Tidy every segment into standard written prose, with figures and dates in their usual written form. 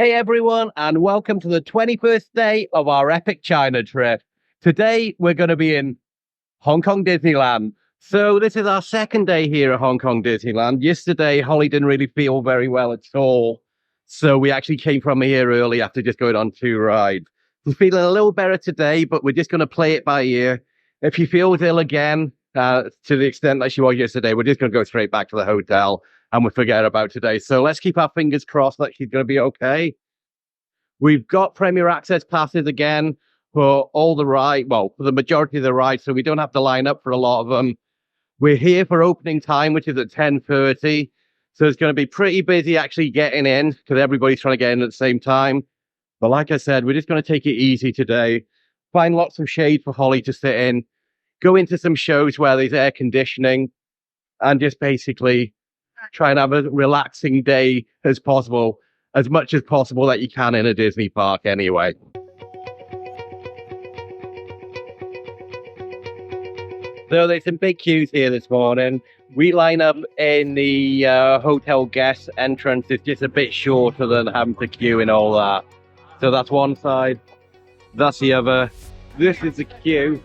Hey everyone, and welcome to the 21st day of our epic China trip. Today we're going to be in Hong Kong Disneyland. So this is our second day here at Hong Kong Disneyland. Yesterday, Holly didn't really feel very well at all. So we actually came from here early after just going on 2 rides. We're feeling a little better today, but we're just going to play it by ear. If she feels ill again, to the extent that she was yesterday, we're just going to go straight back to the hotel and we'll forget about today. So let's keep our fingers crossed that she's going to be okay. We've got Premier Access passes again for all the rides, well, for the majority of the rides, so we don't have to line up for a lot of them. We're here for opening time, which is at 10:30. So it's going to be pretty busy actually getting in because everybody's trying to get in at the same time. But like I said, we're just going to take it easy today. Find lots of shade for Holly to sit in. Go into some shows where there's air conditioning. And just basically try and have a relaxing day as possible. As much as possible that you can in a Disney park anyway. So there's some big queues here this morning. We line up in the hotel guest entrance. It's just a bit shorter than having to queue and all that. So that's one side. That's the other. This is the queue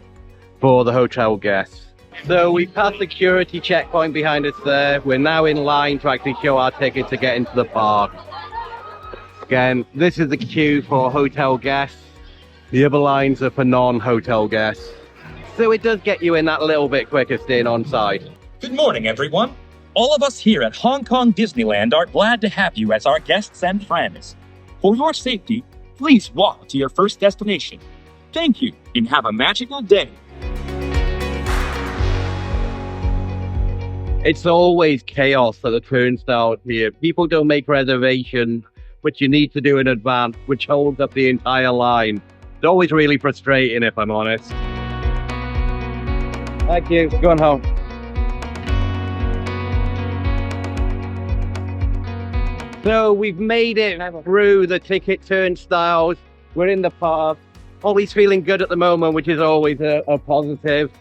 for the hotel guests. So we passed the security checkpoint behind us there. We're now in line to actually show our ticket to get into the park. Again, this is the queue for hotel guests. The other lines are for non-hotel guests. So it does get you in that little bit quicker staying on site. Good morning, everyone. All of us here at Hong Kong Disneyland are glad to have you as our guests and friends. For your safety, please walk to your first destination. Thank you, and have a magical day. It's always chaos at the turnstiles here. People don't make reservations, which you need to do in advance, which holds up the entire line. It's always really frustrating, if I'm honest. Thank you. Going home. So we've made it through the ticket turnstiles. We're in the park. Holly's feeling good at the moment, which is always a positive.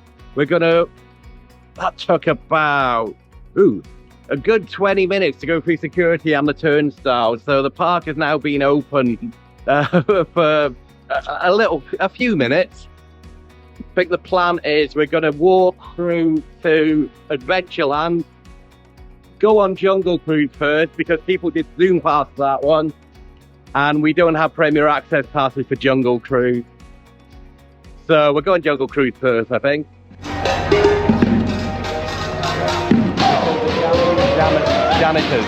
That took about, a good 20 minutes to go through security and the turnstiles. So the park has now been open for a few minutes. I think the plan is we're going to walk through to Adventureland, go on Jungle Cruise first because people did zoom past that one. And we don't have Premier Access passes for Jungle Cruise. So we're going Jungle Cruise first, I think. Janitors.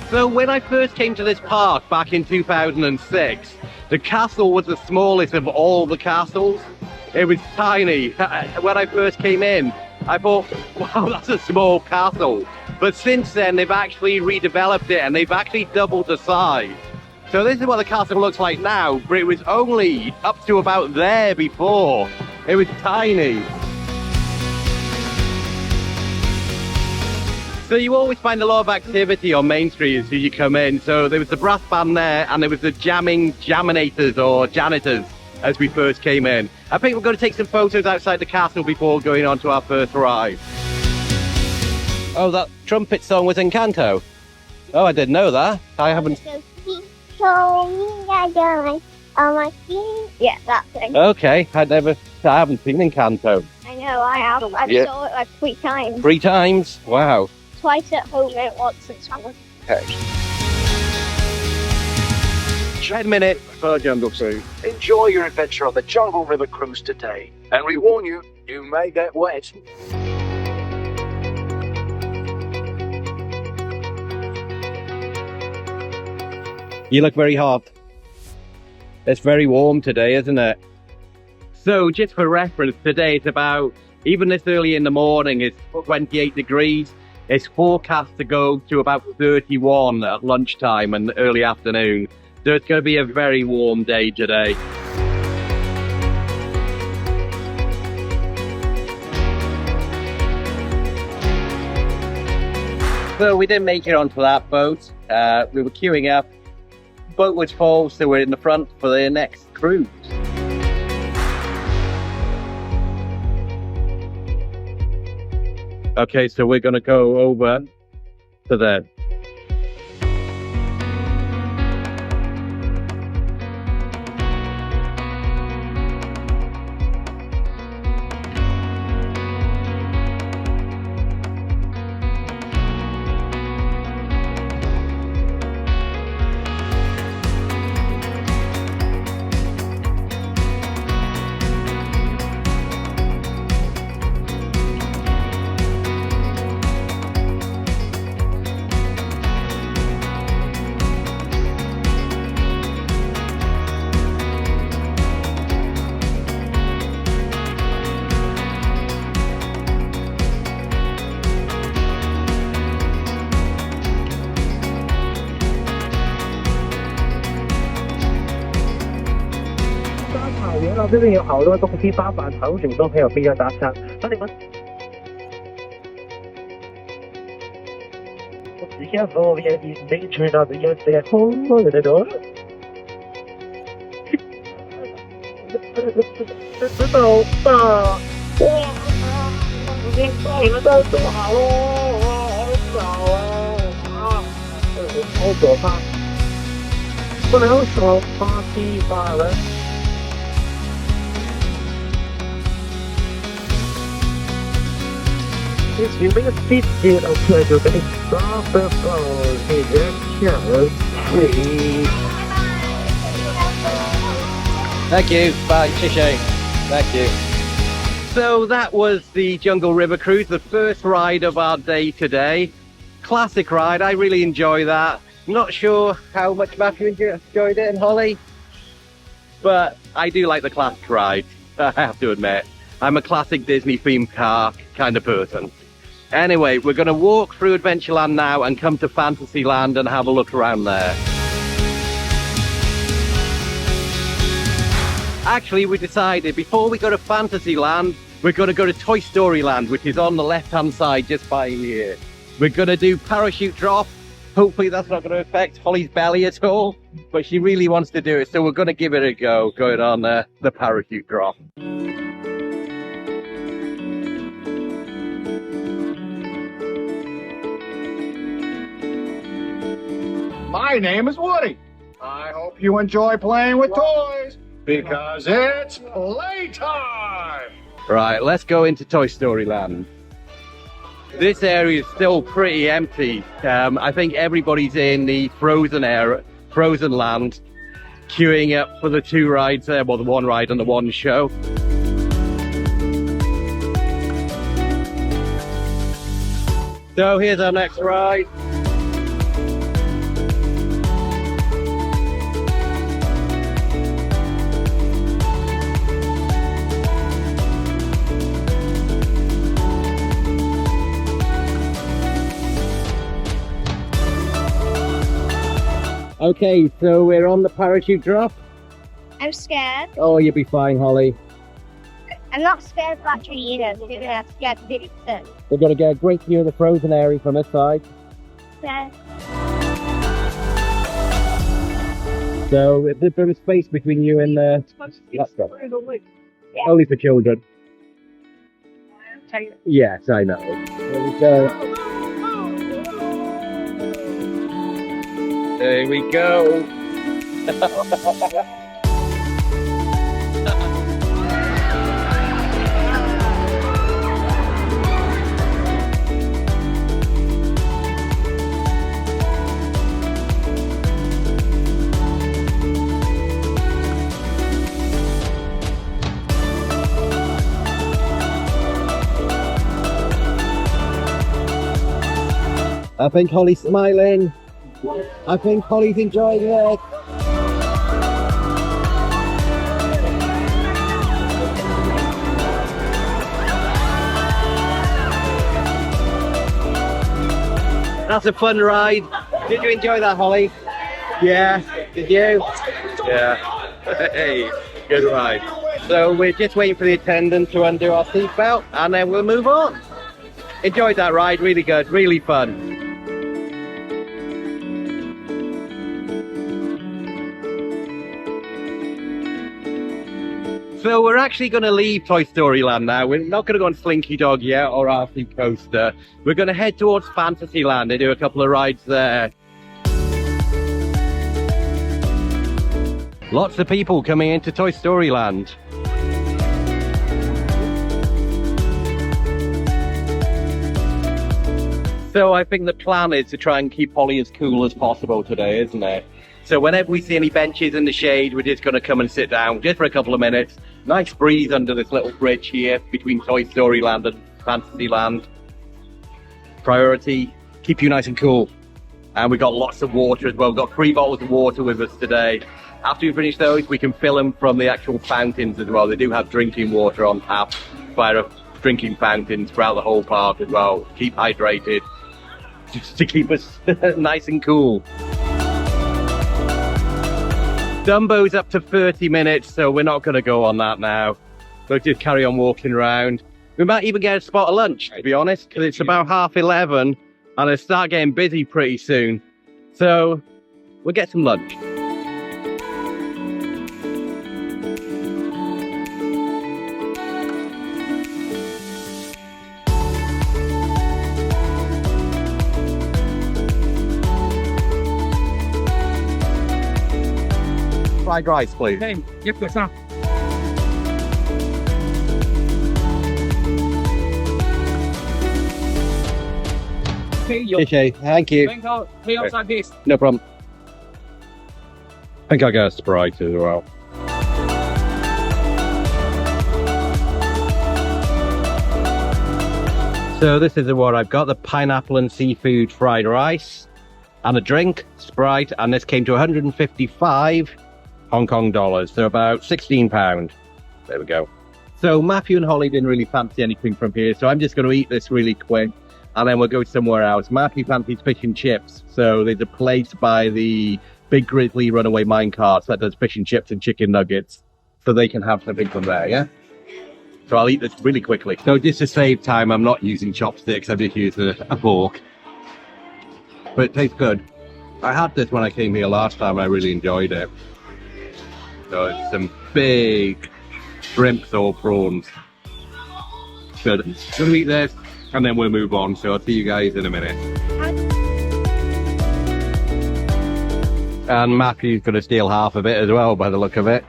So when I first came to this park back in 2006, the castle was the smallest of all the castles. It was tiny. When I first came in, I thought, wow, that's a small castle. But since then, they've actually redeveloped it and they've actually doubled the size. So this is what the castle looks like now, but it was only up to about there before. It was tiny. So you always find a lot of activity on Main Street as you come in. So there was the brass band there and there was the jaminators or janitors as we first came in. I think we're going to take some photos outside the castle before going on to our first ride. Oh, that trumpet song was Encanto. Oh, I didn't know that. I haven't... Yeah, that thing. Okay, I haven't seen Encanto. I know, I have. I saw it like 3 times. 3 times? Wow. Twice at home and once in summer. Okay. 10 minutes for Jungle Cruise. Enjoy your adventure on the Jungle River Cruise today. And we warn you, you may get wet. You look very hot. It's very warm today, isn't it? So just for reference, today it's about, even this early in the morning, it's 28 degrees. It's forecast to go to about 31 at lunchtime and early afternoon. So it's going to be a very warm day today. So we didn't make it onto that boat. We were queuing up. Boat was full, so we're in the front for the next cruise. Okay, so we're going to go over to there.这边有好多东西八板头顶都没有必要搭讪。那你们只想我也没知道的有些红红的多。知道吧？哇！你们都做好喽，好早啊！好可怕，不能说巴西巴人。It's really a bit of pleasure that it's wonderful. Thank you. Bye. Shishay. Thank you. So that was the Jungle River Cruise, the first ride of our day today. Classic ride. I really enjoy that. Not sure how much Matthew enjoyed it and Holly, but I do like the classic ride. I have to admit. I'm a classic Disney themed car kind of person. Anyway, we're going to walk through Adventureland now and come to Fantasyland and have a look around there. Actually, we decided before we go to Fantasyland, we're going to go to Toy Story Land, which is on the left-hand side just by here. We're going to do parachute drop. Hopefully that's not going to affect Holly's belly at all, but she really wants to do it, so we're going to give it a go, going on the parachute drop. My name is Woody. I hope you enjoy playing with toys because it's playtime. Right, let's go into Toy Story Land. This area is still pretty empty. I think everybody's in the Frozen Land, queuing up for the two rides there, well, the one ride and the one show. So here's our next ride. Okay, so we're on the parachute drop. I'm scared. Oh, you'll be fine, Holly. I'm not scared of battery either. I'm scared of big things. We're going to get a great view of the Frozen area from this side. Yeah. So there's a bit of space between you and the... Let's go. Yeah. Only for children. Yes, I know. There we go. There we go. I think Holly's smiling. I think Holly's enjoying it. That's a fun ride. Did you enjoy that, Holly? Yeah. Did you? Yeah. Hey, good ride. So we're just waiting for the attendant to undo our seatbelt and then we'll move on. Enjoyed that ride, really good, really fun. So we're actually going to leave Toy Story Land now. We're not going to go on Slinky Dog yet or RC Coaster. We're going to head towards Fantasyland and do a couple of rides there. Lots of people coming into Toy Story Land. So I think the plan is to try and keep Holly as cool as possible today, isn't it? So whenever we see any benches in the shade, we're just going to come and sit down just for a couple of minutes. Nice breeze under this little bridge here between Toy Story Land and Fantasyland. Priority, keep you nice and cool. And we've got lots of water as well. We've got 3 bottles of water with us today. After we finish those, we can fill them from the actual fountains as well. They do have drinking water on tap via drinking fountains throughout the whole park as well. Keep hydrated, just to keep us nice and cool. Dumbo's up to 30 minutes, so we're not going to go on that now. We'll just carry on walking around. We might even get a spot of lunch, to be honest, because it's about 11:30 and it'll start getting busy pretty soon. So we'll get some lunch. Fried rice, please. Hey, give us some. Okay, thank you. No problem. I think I got a Sprite as well. So this is what I've got, the pineapple and seafood fried rice and a drink, Sprite, and this came to 155 Hong Kong dollars, so about £16. There we go. So Matthew and Holly didn't really fancy anything from here, so I'm just going to eat this really quick and then we'll go somewhere else. Matthew fancies fish and chips, so there's a place by the big Grizzly runaway minecarts that does fish and chips and chicken nuggets, so they can have something from there, yeah? So I'll eat this really quickly. So just to save time, I'm not using chopsticks, I'm just using a fork. But it tastes good. I had this when I came here last time, I really enjoyed it. So it's some big shrimps or prawns. Good. Gonna eat this and then we'll move on. So I'll see you guys in a minute. And Matthew's gonna steal half of it as well by the look of it.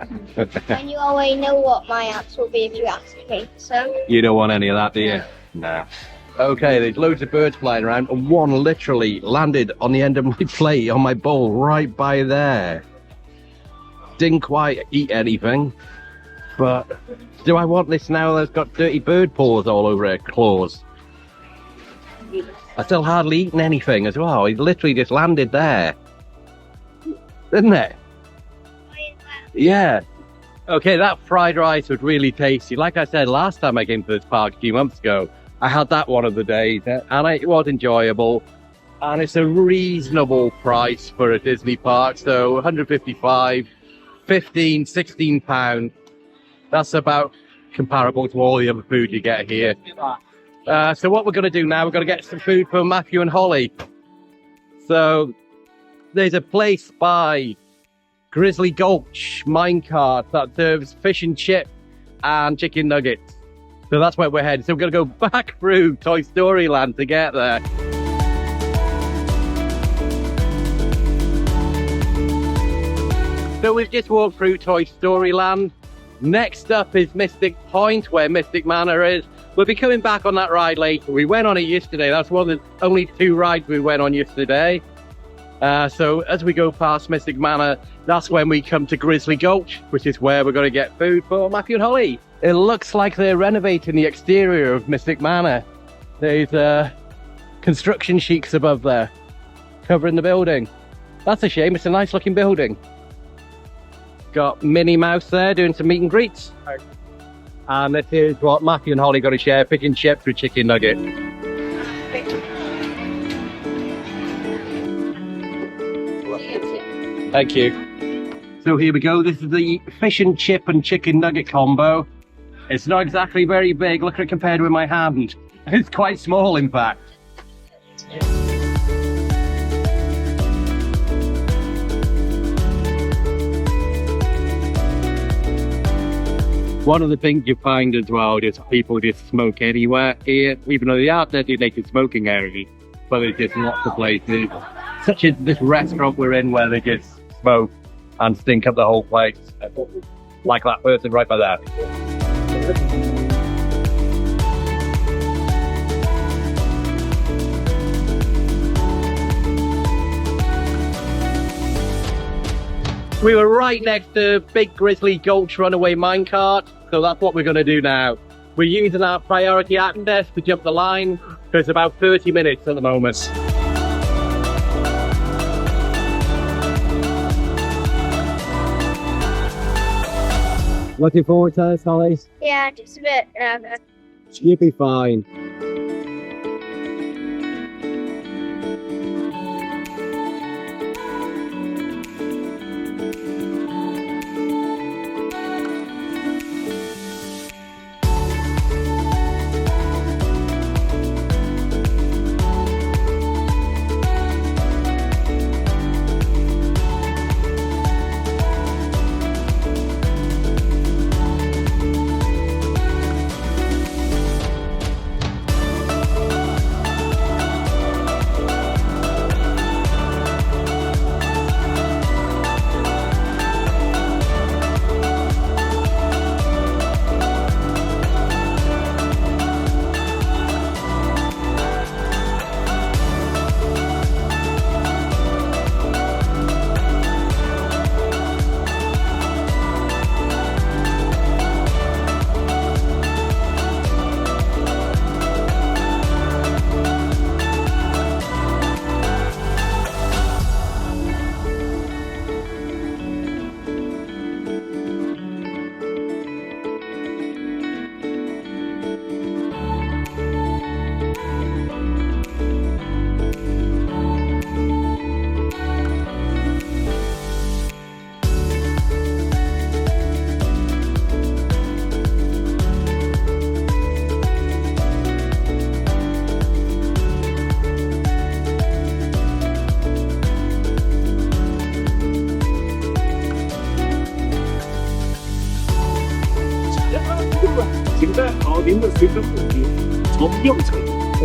And you already know what my answer will be if you ask me, so... You don't want any of that, do you? No. Okay, there's loads of birds flying around and one literally landed on the end of my plate, on my bowl, right by there. Didn't quite eat anything, but do I want this now that's got dirty bird paws all over it, claws? I still hardly eaten anything as well. It literally just landed there. Didn't it? Yeah. Okay, that fried rice was really tasty. Like I said, last time I came to this park a few months ago, I had that one of the days, and it was enjoyable. And it's a reasonable price for a Disney park, so 155, 15, 16 pounds. That's about comparable to all the other food you get here. So what we're going to do now, we're going to get some food for Matthew and Holly. So there's a place by Grizzly Gulch minecart that serves fish and chip and chicken nuggets. So that's where we're headed. So we're going to go back through Toy Story Land to get there. So we've just walked through Toy Story Land. Next up is Mystic Point, where Mystic Mannor is. We'll be coming back on that ride later. We went on it yesterday. That's one of the only 2 rides we went on yesterday. So as we go past Mystic Mannor, that's when we come to Grizzly Gulch, which is where we're going to get food for Matthew and Holly. It looks like they're renovating the exterior of Mystic Mannor. There's construction sheets above there, covering the building. That's a shame, it's a nice looking building. Got Minnie Mouse there doing some meet and greets. And this is what Matthew and Holly got to share, fish and chips with chicken nugget. Thank you. So here we go, this is the fish and chip and chicken nugget combo. It's not exactly very big, look at it compared with my hand. It's quite small in fact. One of the things you find as well is people just smoke anywhere here, even though they are designated smoking areas, but there's just lots of places, such as this restaurant we're in where they just smoke and stink up the whole place, like that person right by there. We were right next to Big Grizzly Gulch runaway minecart, so that's what we're going to do now. We're using our priority access to jump the line, so it's about 30 minutes at the moment. Looking forward to this, Holly? Yeah, just a bit nervous. You'll be fine.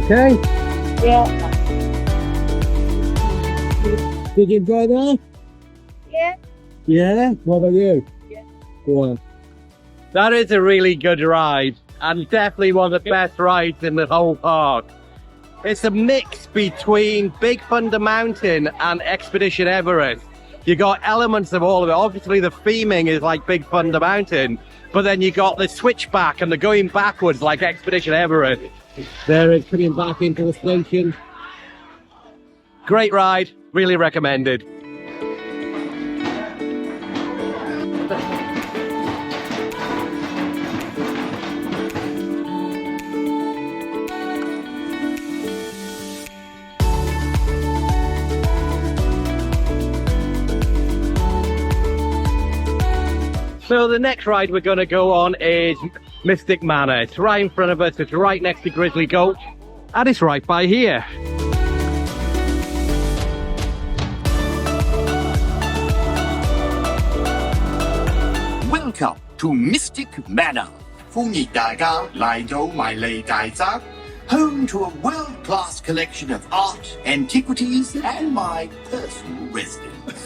Okay. Yeah. Did you enjoy that? Yeah. Yeah? What about you? Yeah. Go on. That is a really good ride, and definitely one of the best rides in the whole park. It's a mix between Big Thunder Mountain and Expedition Everest. You got elements of all of it. Obviously the theming is like Big Thunder Mountain, but then you got the switchback and the going backwards like Expedition Everest. There it's coming back into the station. Great ride, really recommended. So the next ride we're going to go on is Mystic Mannor. It's right in front of us, it's right next to Grizzly Gulch, and it's right by here. Welcome to Mystic Mannor. 歡迎大家嚟到迷你大宅, home to a world-class collection of art, antiquities, and my personal residence.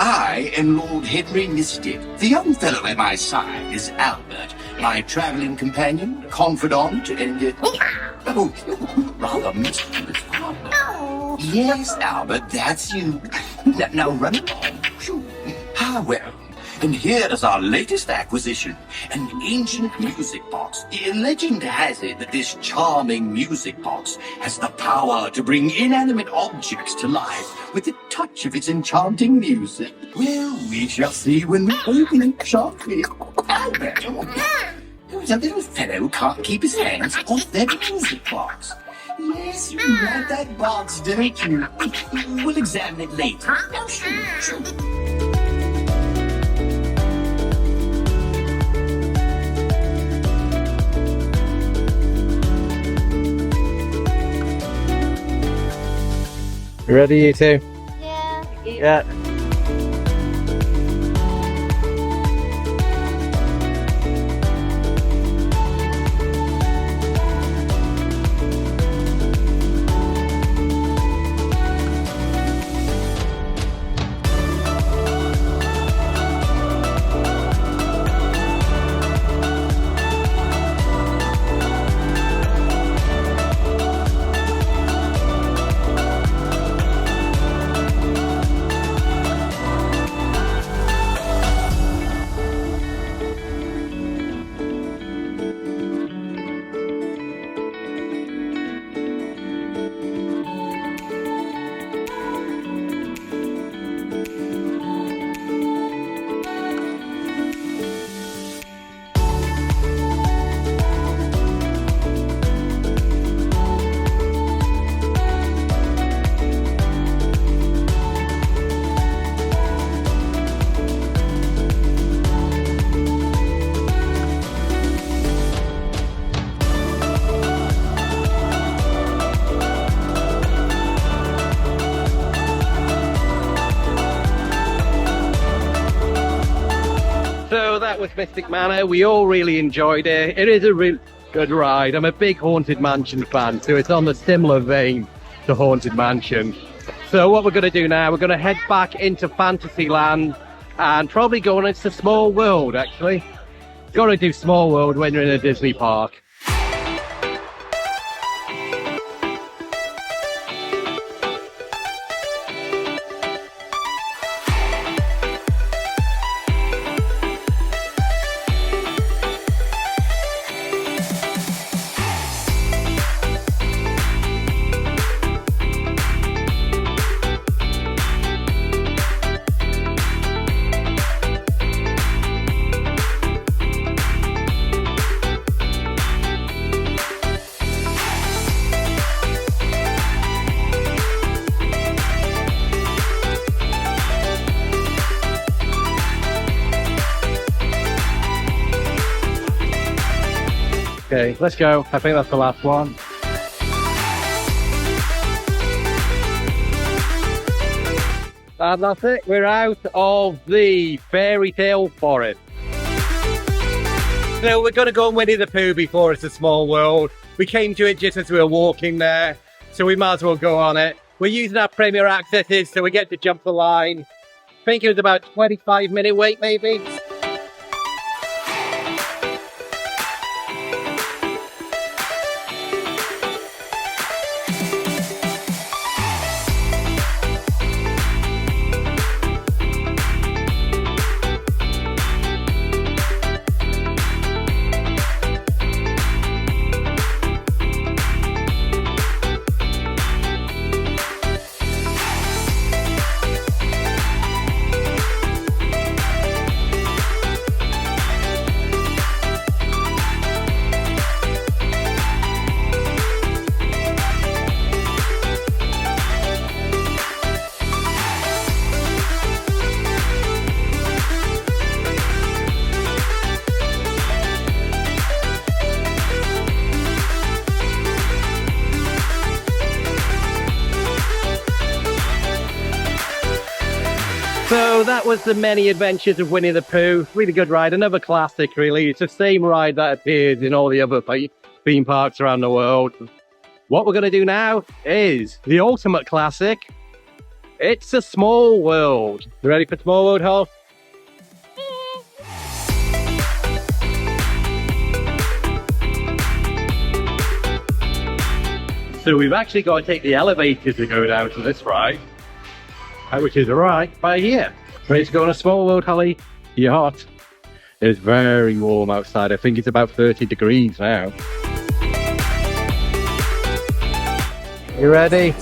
I am Lord Henry Misted. The young fellow at my side is Albert, my traveling companion, confidant, and rather mischievous partner. Yes, Albert, that's you. Now run along. Ah, well. And here is our latest acquisition, an ancient music box. Legend has it that this charming music box has the power to bring inanimate objects to life with the touch of its enchanting music. Well, we shall see when we open it shortly. Albert, the little fellow can't keep his hands off that music box. Yes, you like that box, don't you? We'll examine it later. Now, shoo. You ready, you two? Yeah. Yeah. So that was Mystic Manor. We all really enjoyed it. It is a really good ride. I'm a big Haunted Mansion fan, so it's on the similar vein to Haunted Mansion. So what we're going to do now, we're going to head back into Fantasyland and probably go on into Small World, actually. Got to do Small World when you're in a Disney park. Okay, let's go. I think that's the last one. And that's it. We're out of the fairy tale forest. So we're going to go on Winnie the Pooh before it's a Small World. We came to it just as we were walking there, so we might as well go on it. We're using our Premier Accesses, so we get to jump the line. I think it was about a 25-minute wait, maybe. So that was the many adventures of Winnie the Pooh. Really good ride, another classic really. It's the same ride that appears in all the other theme parks around the world. What we're going to do now is the ultimate classic. It's a Small World. You ready for Small World, Hal? So we've actually got to take the elevator to go down to this ride, which is right by here. Ready to go on a Small World, Holly? You're hot. It's very warm outside. I think it's about 30 degrees now. You ready?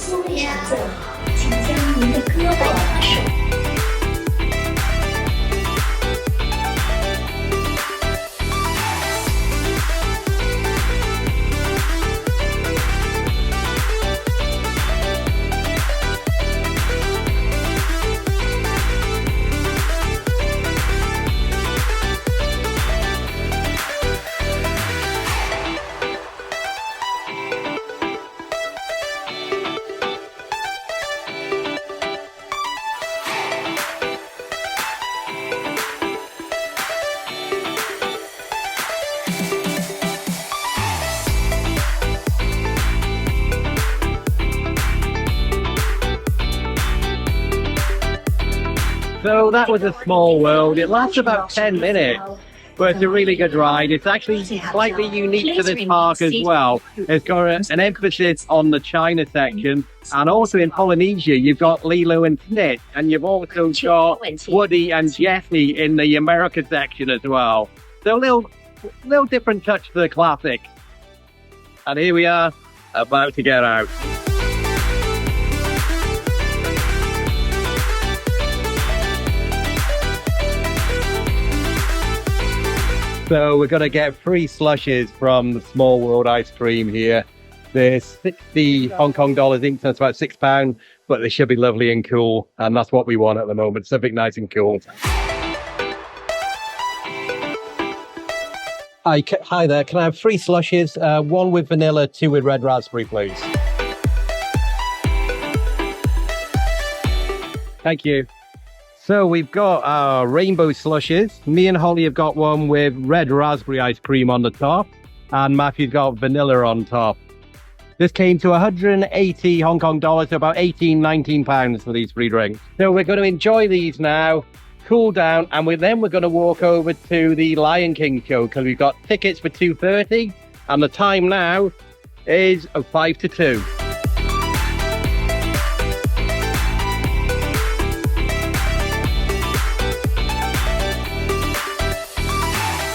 So that was a Small World. It lasts about 10 minutes, but it's a really good ride. It's actually slightly unique to this park as well. It's got an emphasis on the China section, and also in Polynesia you've got Lilo and Stitch, and you've also got Woody and Jessie in the America section as well. So a little different touch to the classic. And here we are, about to get out. So we're going to get free slushes from the Small World ice cream here. They're 60 Hong Kong dollars each, so that's about £6, but they should be lovely and cool. And that's what we want at the moment, something nice and cool. Hi there, can I have 3 slushes? 1 with vanilla, 2 with red raspberry, please. Thank you. So we've got our rainbow slushes. Me and Holly have got one with red raspberry ice cream on the top, and Matthew's got vanilla on top. This came to 180 Hong Kong dollars, so about 19 pounds for these 3 drinks. So we're going to enjoy these now, cool down, and then we're going to walk over to the Lion King show because we've got tickets for 2:30, and the time now is 5 to 2.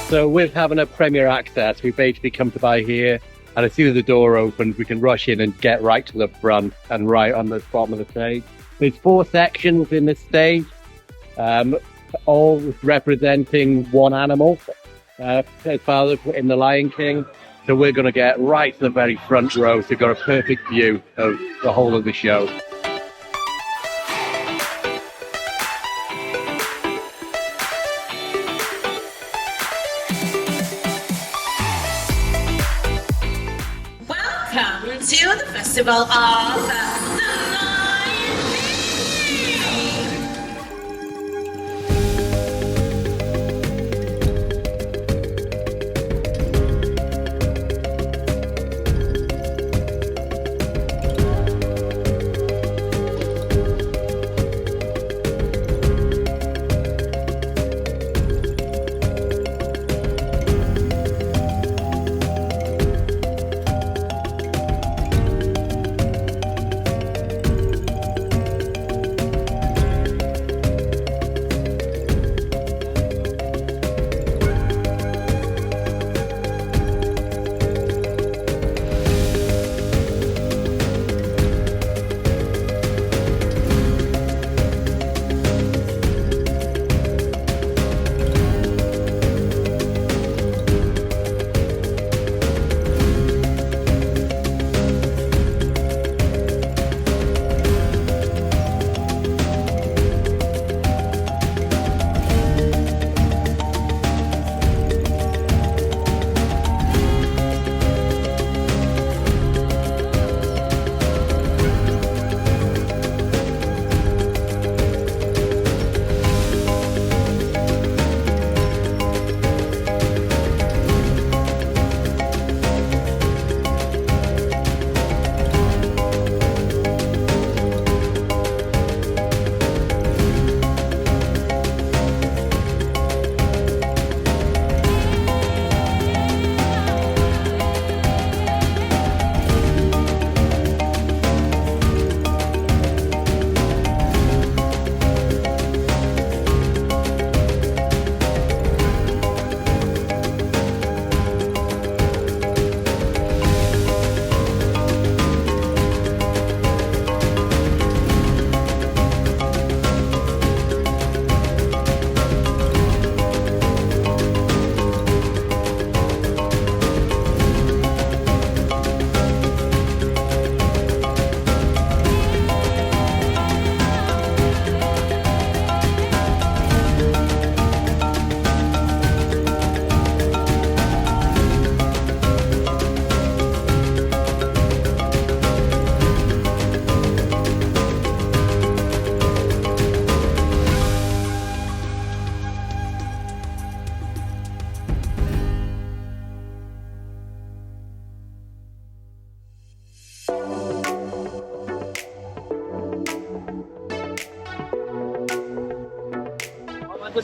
So with having a premier access, we basically come to buy here, and as soon as the door opens, we can rush in and get right to the front and right on the bottom of the stage. There's 4 sections in this stage, all representing one animal, as far as in the Lion King. So we're going to get right to the very front row, so we've got a perfect view of the whole of the show. Welcome to the Festival of the Lion King.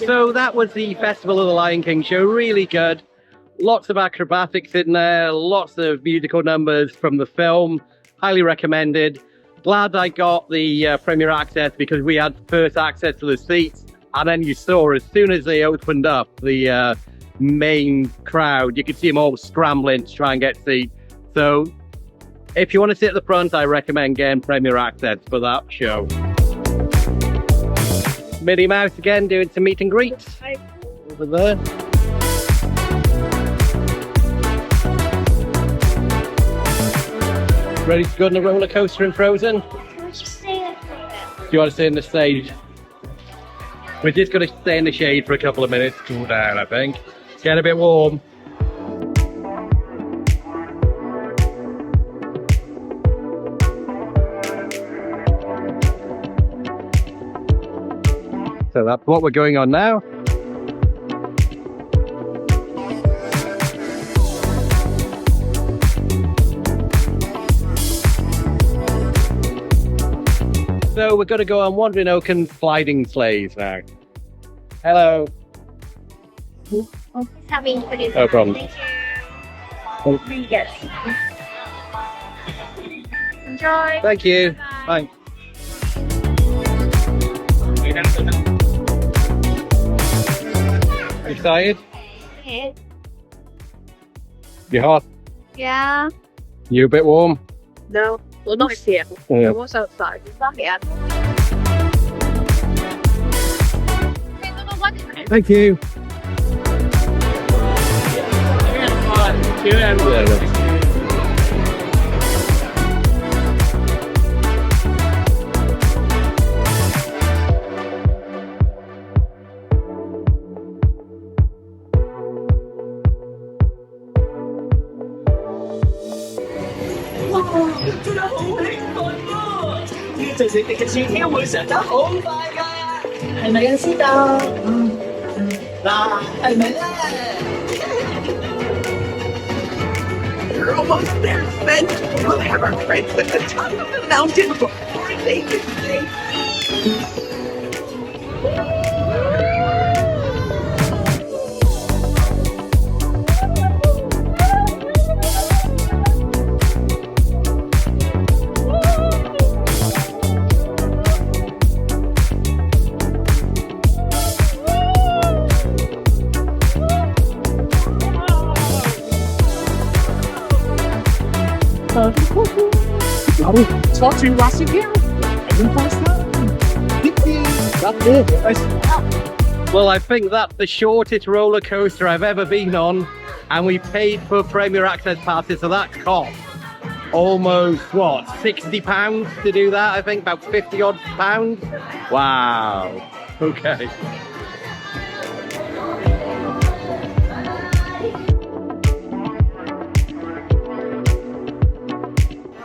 So that was the Festival of the Lion King show. Really good. Lots of acrobatics in there, lots of musical numbers from the film. Highly recommended. Glad I got the premier access because we had first access to the seats. And then you saw, as soon as they opened up the main crowd, you could see them all scrambling to try and get seats. So if you want to sit at the front, I recommend getting premier access for that show. Minnie Mouse again doing some meet and greets over there. Ready to go on the roller coaster in Frozen? Do you want to stay in the stage? We're just going to stay in the shade for a couple of minutes, cool down, I think. It's getting a bit warm. So that's what we're going on now. So we're going to go on Wandering Oaken sliding sleighs now. Hello. Having put it No problem. Yes. Enjoy. Thank you. Bye. You excited? Yeah. You hot? Yeah. You a bit warm? No, well, not here. Yeah. I was outside. Not yet. Thank you. You're almost there, Ben. We'll have our friends at the top of the mountain before they can say. Well, I think that's the shortest roller coaster I've ever been on, and we paid for Premier Access passes, so that cost almost, what, £60 to do that? I think about 50 odd pounds. Wow. Okay.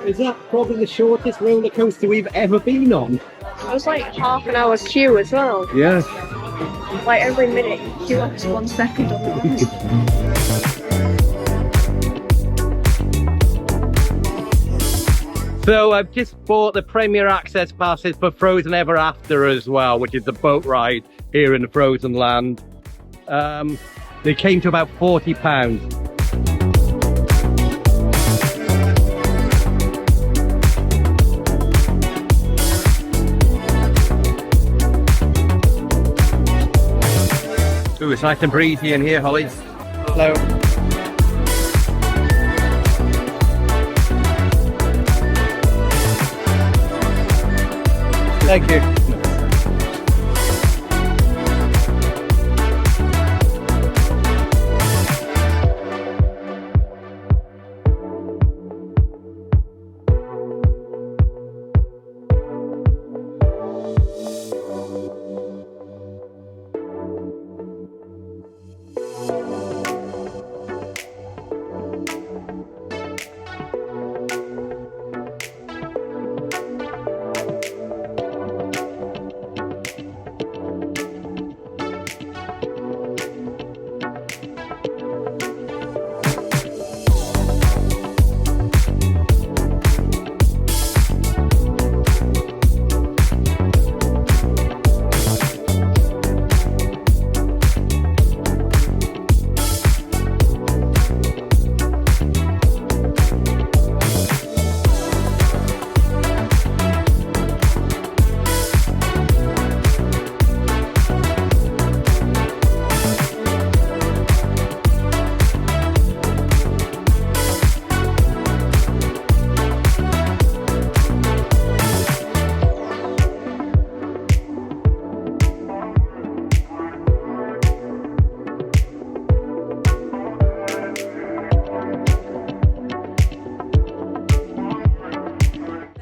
Is that probably the shortest roller coaster we've ever been on? It was like half an hour queue as well. Yeah. Like every minute, you queue up to 1 second on the ride. So I've just bought the Premier Access passes for Frozen Ever After as well, which is the boat ride here in the Frozen Land. They came to about £40. Ooh, it's nice and breezy in here, Holly. Hello. Thank you.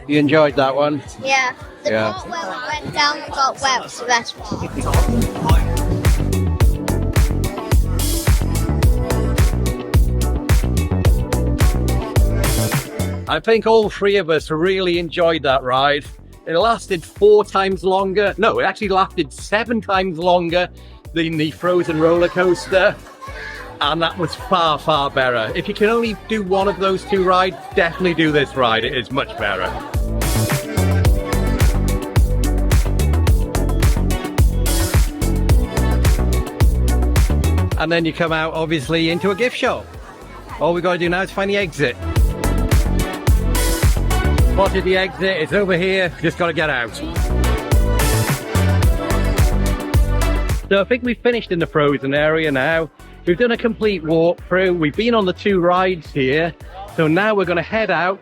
You enjoyed that one? Yeah. The Yeah. part where we went down and got wet was the best part. I think all three of us really enjoyed that ride. It lasted 4 times longer. No, it actually lasted 7 times longer than the Frozen roller coaster. And that was far, far better. If you can only do one of those 2 rides, definitely do this ride. It is much better. And then you come out, obviously, into a gift shop. All we've got to do now is find the exit. Spotted the exit, it's over here, just got to get out. So I think we've finished in the Frozen area now. We've done a complete walkthrough, we've been on the 2 rides here. So now we're going to head out,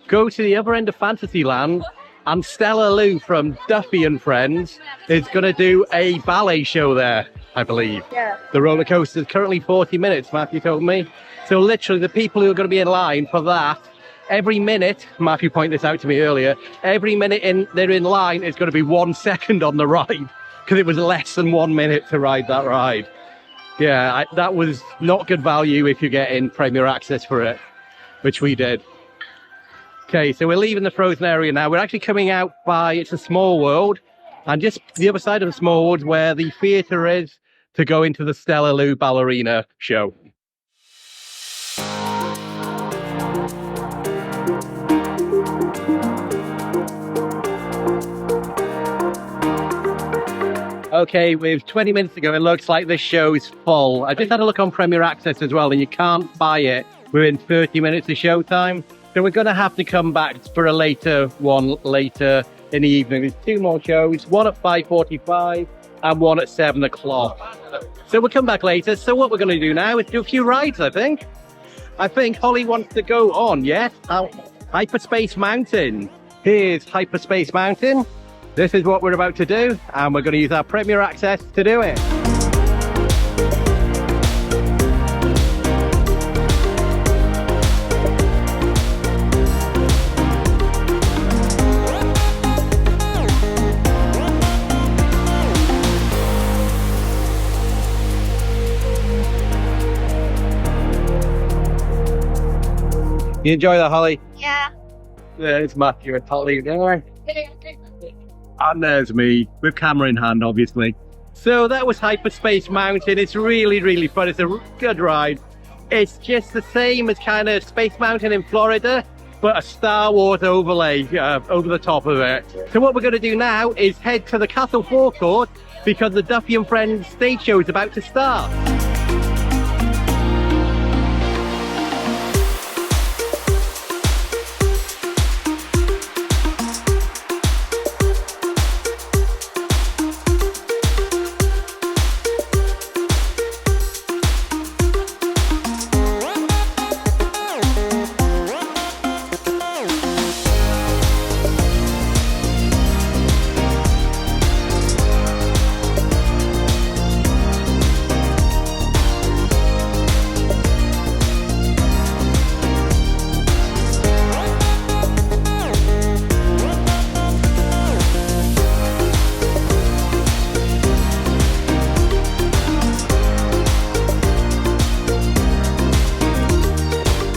go to the other end of Fantasyland, and Stella Lou from Duffy and Friends is going to do a ballet show there, I believe. Yeah. The roller coaster is currently 40 minutes, Matthew told me. So literally the people who are going to be in line for that, every minute, Matthew pointed this out to me earlier, every minute they're in line is going to be 1 second on the ride, because it was less than 1 minute to ride that ride. Yeah, that was not good value if you get in Premier Access for it, which we did. Okay, so we're leaving the Frozen area now. We're actually coming out by, it's a Small World, and just the other side of the Small World where the theatre is to go into the Stella Lou ballerina show. Okay, with 20 minutes ago, it looks like this show is full. I just had a look on Premier Access as well, and you can't buy it within 30 minutes of showtime. So we're going to have to come back for a later one later in the evening. There's 2 more shows, one at 5:45 and one at 7 o'clock. So we'll come back later. So what we're going to do now is do a few rides, I think. I think Holly wants to go on, yes? Hyperspace Mountain. Here's Hyperspace Mountain. This is what we're about to do, and we're going to use our Premier Access to do it. You enjoy that, Holly? Yeah. There's Matthew and Holly there. And there's me, with camera in hand, obviously. So that was Hyperspace Mountain. It's really, really fun. It's a good ride. It's just the same as kind of Space Mountain in Florida, but a Star Wars overlay over the top of it. So what we're going to do now is head to the Castle Forecourt, because the Duffy and Friends stage show is about to start.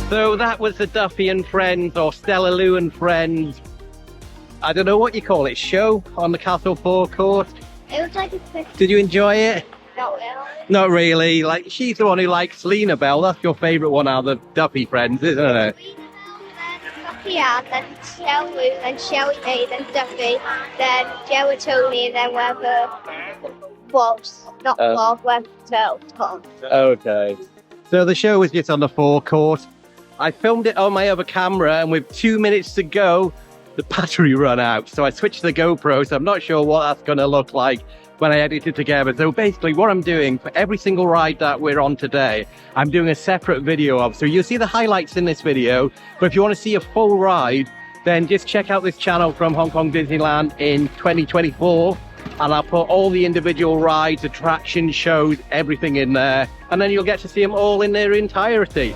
So that was the Duffy and Friends, or Stella Lou and Friends, I don't know what you call it, show on the Castle Forecourt. It was like a Did you enjoy it? Not really. Not really. Like, she's the one who likes Lena Bell. That's your favourite one out of the Duffy Friends, isn't it? Yeah, then Shelly, then Shelly A, then Duffy, then Gelatoni, and then whatever Bob's, not Bob, whatever Tom. Okay. So the show was just on the forecourt. I filmed it on my other camera, and with 2 minutes to go, the battery ran out. So I switched to the GoPro, so I'm not sure what that's going to look like when I edit it together. So basically what I'm doing for every single ride that we're on today, I'm doing a separate video of. So you'll see the highlights in this video, but if you want to see a full ride, then just check out this channel from Hong Kong Disneyland in 2024. And I'll put all the individual rides, attractions, shows, everything in there. And then you'll get to see them all in their entirety.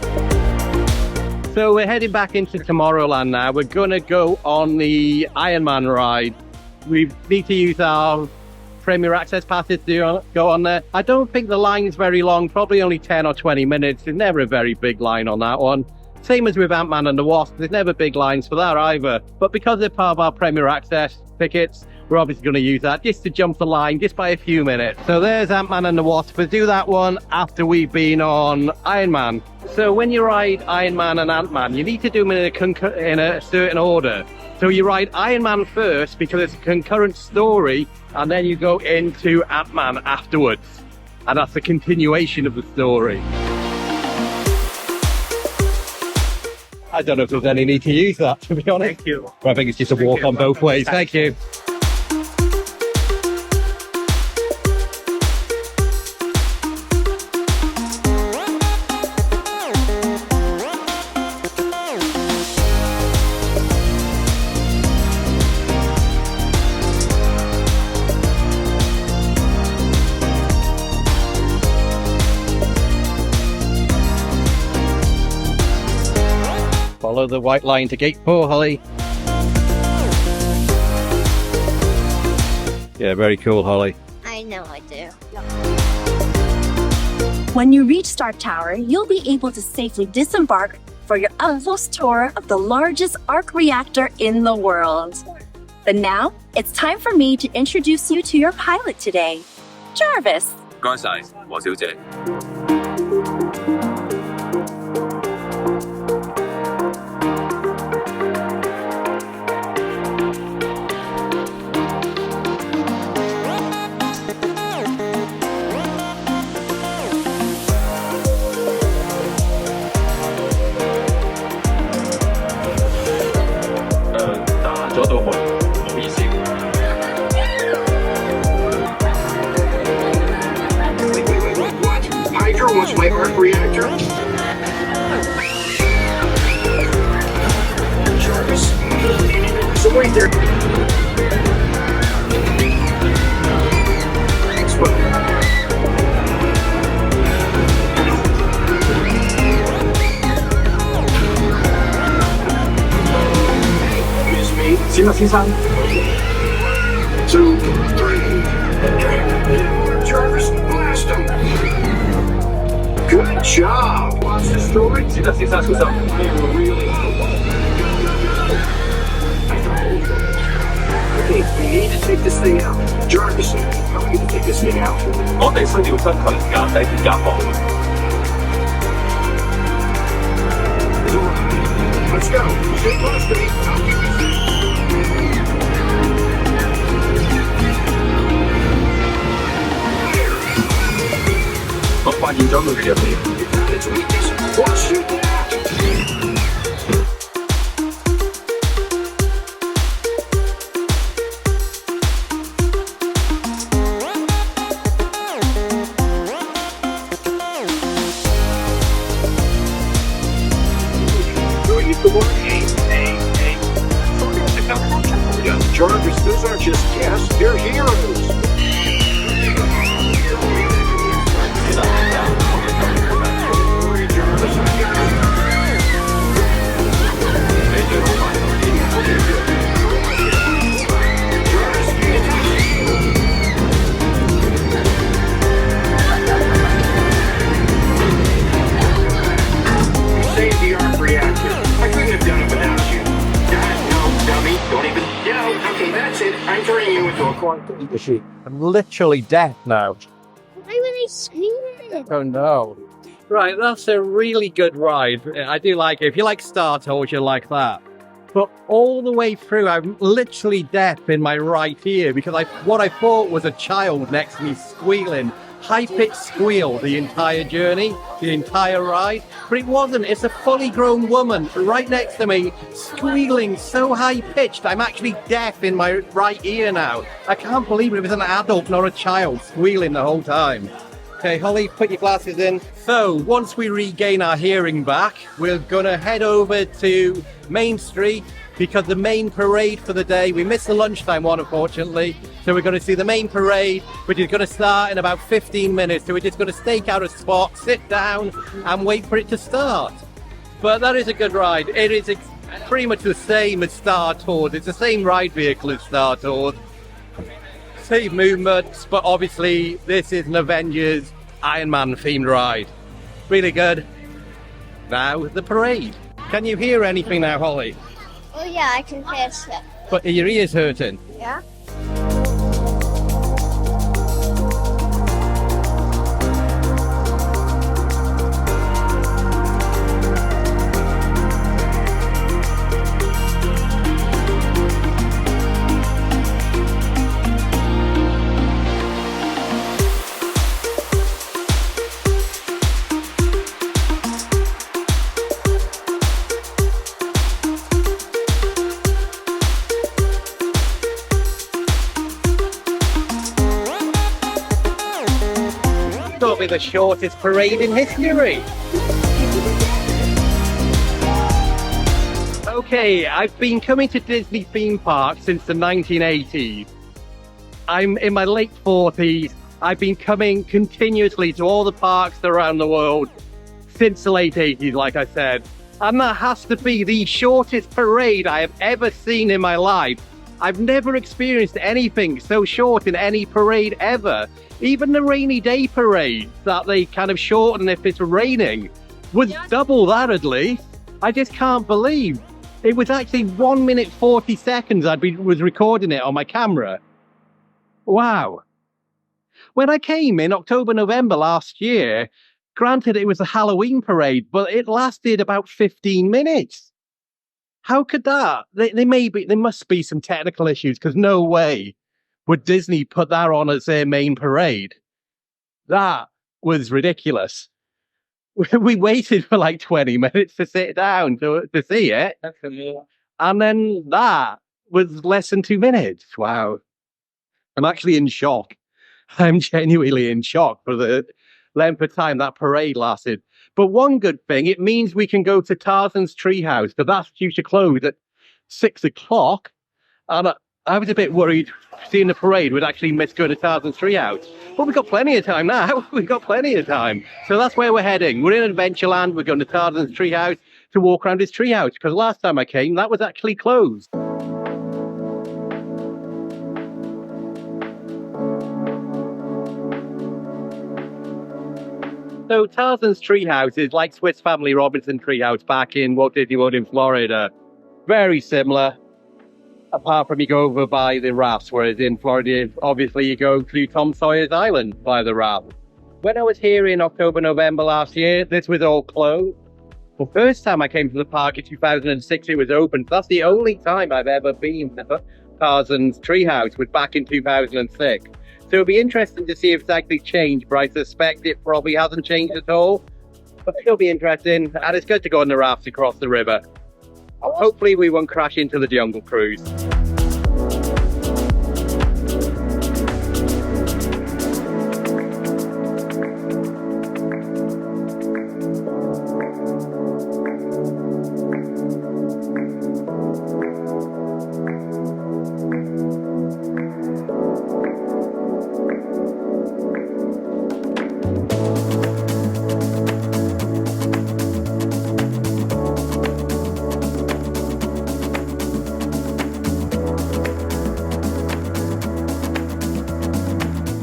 So we're heading back into Tomorrowland now. We're going to go on the Iron Man ride. We need to use our Premier Access passes to go on there. I don't think the line is very long, probably only 10 or 20 minutes. There's never a very big line on that one. Same as with Ant-Man and the Wasp, there's never big lines for that either. But because they're part of our Premier Access tickets, we're obviously going to use that just to jump the line just by a few minutes. So there's Ant-Man and the Wasp. We'll do that one after we've been on Iron Man. So when you ride Iron Man and Ant-Man, you need to do them in a certain order. So you ride Iron Man first because it's a concurrent story, and then you go into Ant-Man afterwards. And that's the continuation of the story. I don't know if there's any need to use that, to be honest. Thank you. I think it's just a walk on both ways. Thank you. Follow the white line to gate 4, Holly. Yeah, very cool, Holly. I know I do. When you reach Stark Tower, you'll be able to safely disembark for your up-close tour of the largest arc reactor in the world. But now, it's time for me to introduce you to your pilot today, Jarvis. 唔該晒，黃小姐。打咗道門，唔好意思。Wait, what? Hydra wants my arc reactor? Jarvis. So wait there. Miss me? 先啦，先生。 2, 3. Jarvis, blast him. Good job. Watch the story. 先啦，先生，小心。 Okay, we need to take this thing out. Jarvis, how are we going to take this thing out? 我哋需要增強架底鐵架防。 Let's go. Stay close to me. I'll keep you safe. There. 我發現咗佢嘅弱點。 It's weakness. Watch you that. Jarvis, those aren't just guests, they're heroes. Save the arc reactor. I couldn't have done it without you. No, dummy, don't even. No, okay, that's it. I'm turning you into a quantum machine. I'm literally deaf now. Why were they screaming? Oh no. Right, that's a really good ride. I do like it. If you like Star Tours, you like that. But all the way through, I'm literally deaf in my right ear because what I thought was a child next to me squealing. High-pitched squeal the entire journey, the entire ride. But it wasn't. It's a fully grown woman right next to me squealing so high-pitched. I'm actually deaf in my right ear now. I can't believe it was an adult, not a child, squealing the whole time. Okay, Holly, put your glasses in. So, once we regain our hearing back, we're gonna head over to Main Street because the main parade for the day, we missed the lunchtime one, unfortunately. So we're gonna see the main parade, which is gonna start in about 15 minutes. So we're just gonna stake out a spot, sit down, and wait for it to start. But that is a good ride. It is pretty much the same as Star Tours. It's the same ride vehicle as Star Tours. Same movements, but obviously this is an Avengers Iron Man themed ride. Really good. Now the parade. Can you hear anything now, Holly? Oh yeah, I can hear stuff. But your ears hurting. Yeah. It'll be the shortest parade in history. Okay, I've been coming to Disney theme parks since the 1980s. I'm in my late 40s. I've been coming continuously to all the parks around the world since the late 80s, like I said. And that has to be the shortest parade I have ever seen in my life. I've never experienced anything so short in any parade ever. Even the rainy day parade that they kind of shorten if it's raining was double that at least. I just can't believe. It was actually 1 minute 40 seconds was recording it on my camera. Wow. When I came in October, November last year, granted it was a Halloween parade, but it lasted about 15 minutes. How could that? There must be some technical issues, because no way would Disney put that on as their main parade. That was ridiculous. We waited for like 20 minutes to sit down to see it. And then that was less than 2 minutes. Wow. I'm actually in shock. I'm genuinely in shock for the length of time that parade lasted. But one good thing, it means we can go to Tarzan's Treehouse, because that's due to close at 6 o'clock. And I was a bit worried seeing the parade would actually miss going to Tarzan's Treehouse. But we've got plenty of time now. We've got plenty of time. So that's where we're heading. We're in Adventureland. We're going to Tarzan's Treehouse to walk around his treehouse, because last time I came, that was actually closed. So Tarzan's Treehouse is like Swiss Family Robinson Treehouse back in Walt Disney World in Florida. Very similar, apart from you go over by the rafts, whereas in Florida, obviously you go to Tom Sawyer's Island by the raft. When I was here in October, November last year, this was all closed. The first time I came to the park in 2006, it was open. That's the only time I've ever been to Tarzan's Treehouse, was back in 2006. So it'll be interesting to see if it's actually changed, but I suspect it probably hasn't changed at all. But it'll be interesting, and it's good to go on the rafts across the river. Hopefully we won't crash into the Jungle Cruise.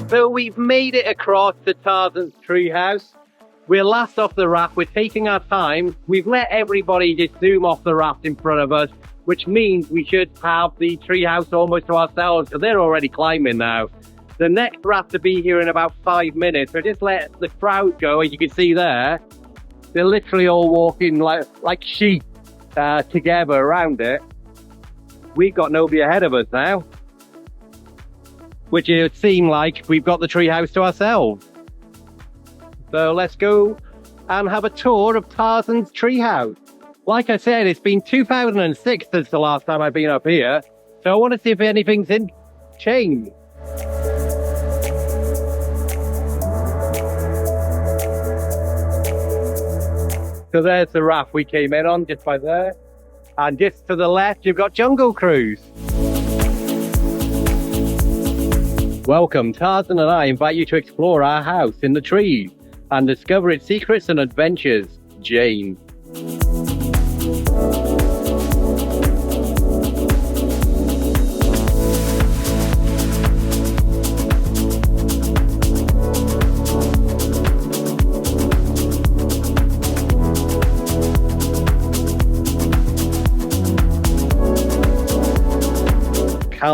So we've made it across to Tarzan's Treehouse. We're last off the raft. We're taking our time. We've let everybody just zoom off the raft in front of us, which means we should have the treehouse almost to ourselves, because they're already climbing now. The next raft to be here in about 5 minutes. So just let the crowd go, as you can see there. They're literally all walking like sheep together around it. We've got nobody ahead of us now, which it would seem like we've got the treehouse to ourselves. So let's go and have a tour of Tarzan's Treehouse. Like I said, it's been 2006 since the last time I've been up here, so I want to see if anything's changed. So there's the raft we came in on, just by there. And just to the left, you've got Jungle Cruise. Welcome, Tarzan and I invite you to explore our house in the trees and discover its secrets and adventures. Jane.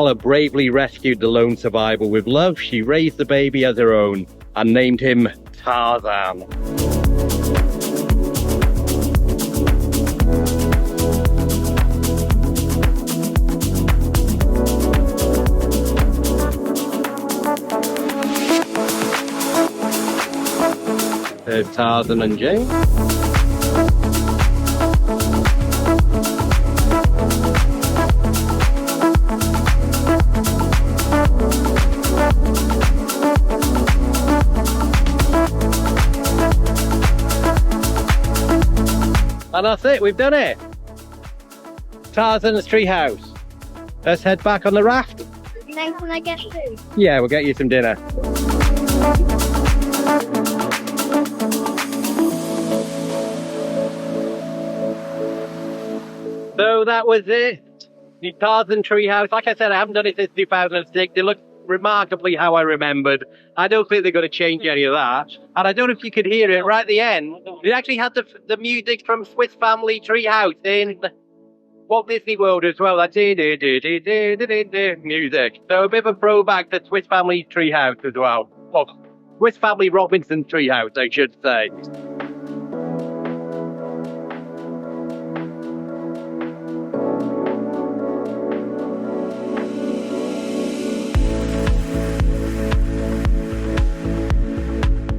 Stella bravely rescued the lone survivor with love. She raised the baby as her own and named him Tarzan. There's Tarzan and Jane. And that's it, we've done it. Tarzan's treehouse. Let's head back on the raft. And then can I get food? Yeah, we'll get you some dinner. So that was it. The Tarzan treehouse. Like I said, I haven't done it since 2006. They look remarkably how I remembered. I don't think they're going to change any of that. And I don't know if you could hear it right at the end. They actually had the music from Swiss Family Treehouse in Walt Disney World as well. That music. So a bit of a throwback to Swiss Family Treehouse as well. Well, Swiss Family Robinson Treehouse, I should say.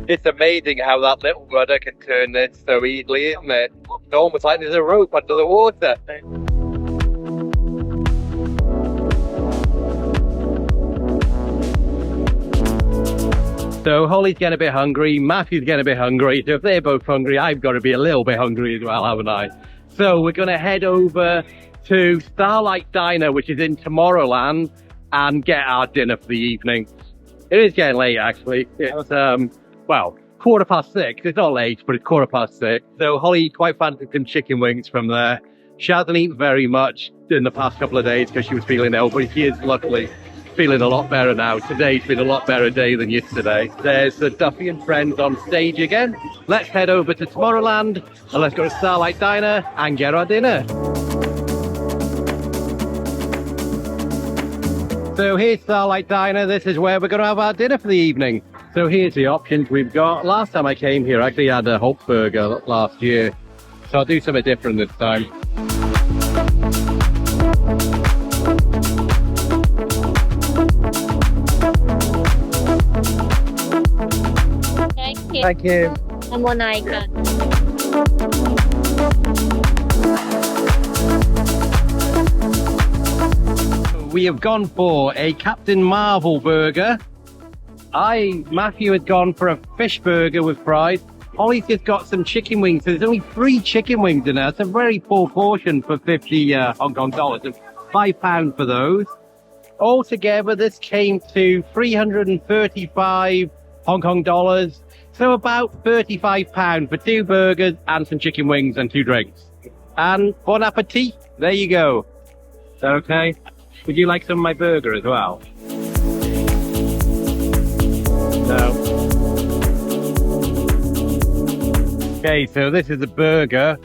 It's amazing how that little rudder can turn this so easily, isn't it? It's almost like there's a rope under the water. So Holly's getting a bit hungry, Matthew's getting a bit hungry. So if they're both hungry, I've got to be a little bit hungry as well, haven't I? So we're going to head over to Starlight Diner, which is in Tomorrowland, and get our dinner for the evening. It is getting late, actually. It's well, 6:15. It's not late, but it's 6:15. So Holly quite fancied some chicken wings from there. She hasn't eaten very much in the past couple of days because she was feeling ill, but she is luckily feeling a lot better now. Today's been a lot better day than yesterday. There's the Duffy and Friends on stage again. Let's head over to Tomorrowland and let's go to Starlight Diner and get our dinner. So here's Starlight Diner. This is where we're going to have our dinner for the evening. So here's the options we've got. Last time I came here, I actually had a Hulk burger last year. So I'll do something different this time. Thank you. Thank you. And one icon. We have gone for a Captain Marvel burger. Matthew had gone for a fish burger with fries. Holly's just got some chicken wings. So there's only 3 chicken wings in there. It's a very poor portion for 50 Hong Kong dollars. And £5 for those. Altogether, this came to 335 Hong Kong dollars. So about £35 for 2 burgers and some chicken wings and 2 drinks. And bon appetit. There you go. Okay. Would you like some of my burger as well? No. Okay, so this is a burger.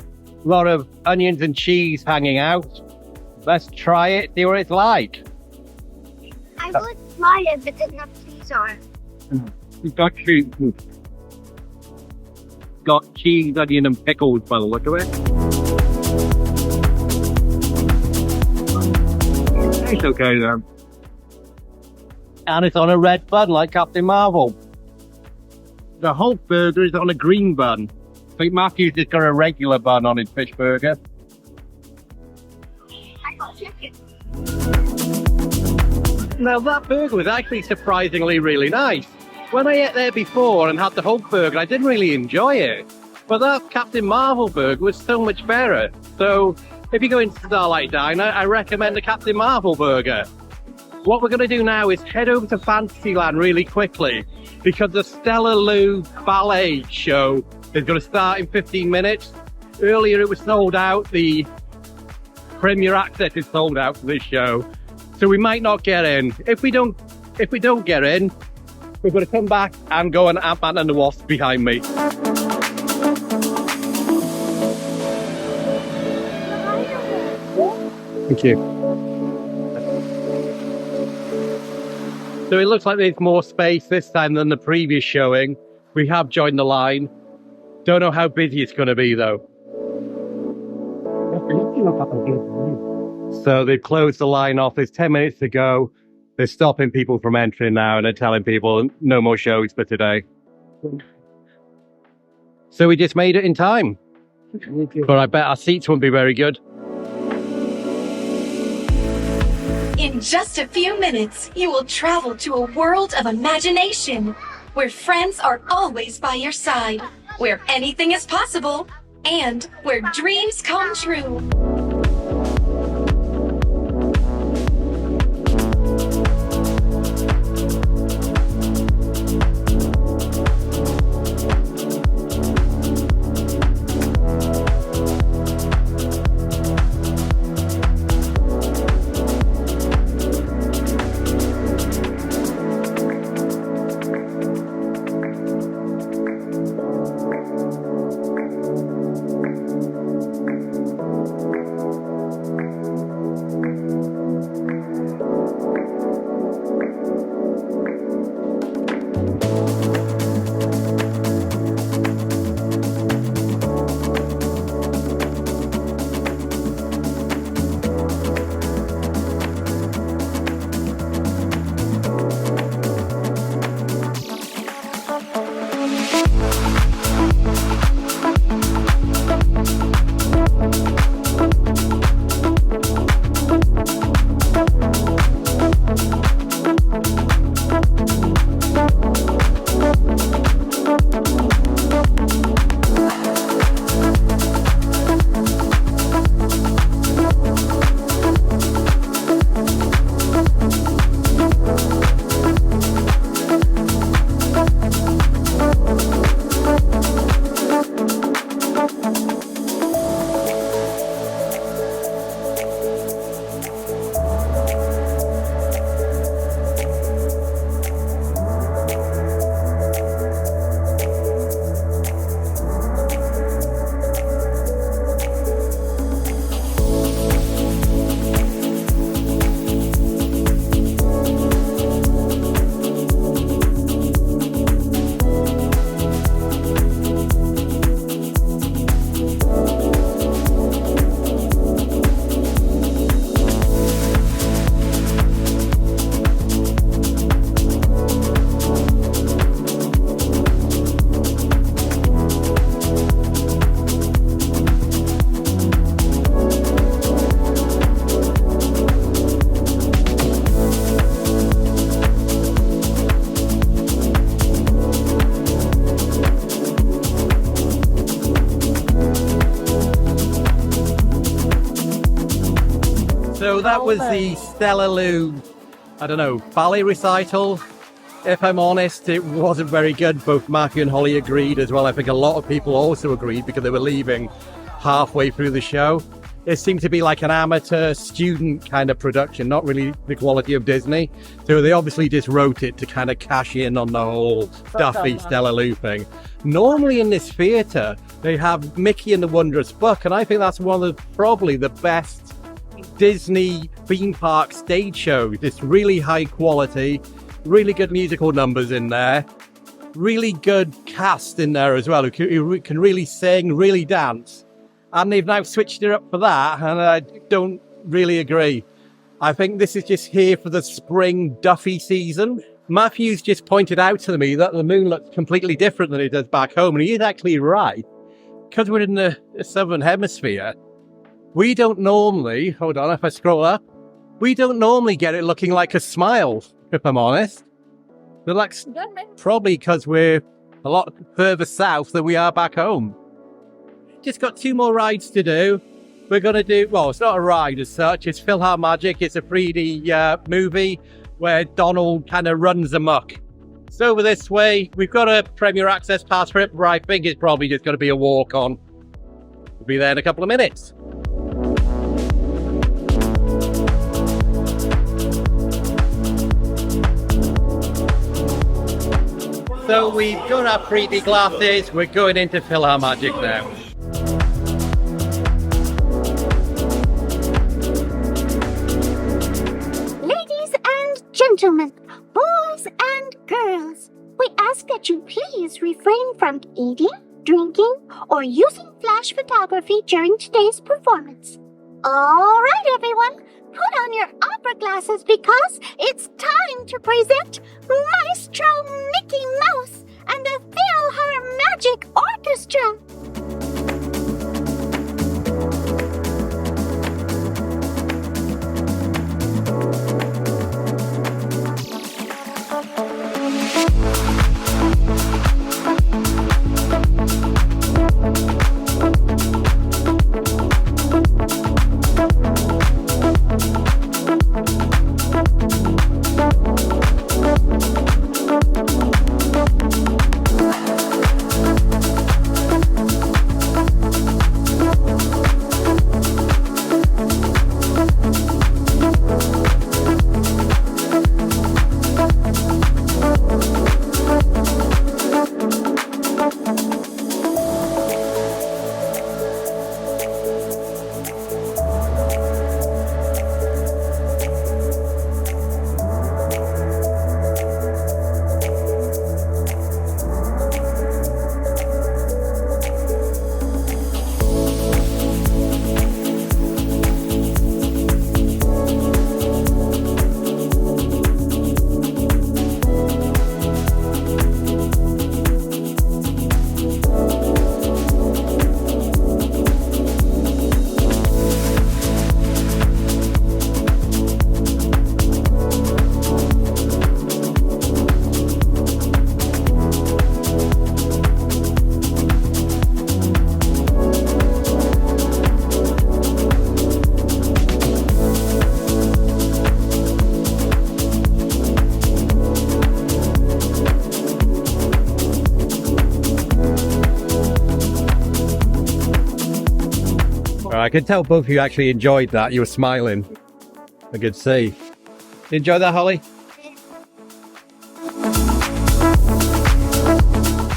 A lot of onions and cheese hanging out. Let's try it, see what it's like. I would try it, but it doesn't have cheese on it. It's got cheese. Got cheese, onion and pickles by the look of it. It's okay then. And it's on a red bun like Captain Marvel. The Hulk burger is on a green bun. I think Matthew's just got a regular bun on his fish burger. I got chicken. Now that burger was actually surprisingly really nice. When I ate there before and had the Hulk burger, I didn't really enjoy it. But that Captain Marvel burger was so much better. So if you go into Starlight Diner, I recommend the Captain Marvel burger. What we're going to do now is head over to Fantasyland really quickly because the Stella Lou ballet show is going to start in 15 minutes. Earlier it was sold out. The Premier Access is sold out for this show. So we might not get in. If we don't get in, we're going to come back and go on Ant-Man and the Wasp behind me. Thank you. So it looks like there's more space this time than the previous showing. We have joined the line. Don't know how busy it's going to be though. So they've closed the line off. There's 10 minutes to go. They're stopping people from entering now and they're telling people no more shows for today. So we just made it in time. But I bet our seats won't be very good. In just a few minutes, you will travel to a world of imagination, where friends are always by your side, where anything is possible, and where dreams come true. So that was the Stellaloo, I don't know, ballet recital. If I'm honest, it wasn't very good. Both Matthew and Holly agreed as well. I think a lot of people also agreed because they were leaving halfway through the show. It seemed to be like an amateur student kind of production, not really the quality of Disney. So they obviously just wrote it to kind of cash in on the whole Duffy Stellaloo thing. Normally in this theatre, they have Mickey and the Wondrous Book, and I think that's one of probably the best Disney theme park stage shows. It's really high quality, really good musical numbers in there, really good cast in there as well, who can really sing, really dance. And they've now switched it up for that, and I don't really agree. I think this is just here for the spring Duffy season. Matthew's just pointed out to me that the moon looks completely different than it does back home, and he is actually right. Because we're in the southern hemisphere, we don't normally, hold on if I scroll up, we don't normally get it looking like a smile, if I'm honest. But that's probably because we're a lot further south than we are back home. Just got 2 more rides to do. We're going to do, well, it's not a ride as such, it's PhilharMagic. It's a 3D movie where Donald kind of runs amok. So over this way, we've got a Premier Access pass for it, but I think it's probably just going to be a walk-on. We'll be there in a couple of minutes. So we've got our 3D glasses, we're going into PhilharMagic now. Ladies and gentlemen, boys Boys and girls, we ask that you please refrain from eating, drinking, or using flash photography during today's performance. All right, everyone, put on your opera glasses because it's time to present Maestro Mickey Mouse and the Philharmonic Orchestra. I could tell both of you actually enjoyed that. You were smiling. I could see. Enjoy that, Holly?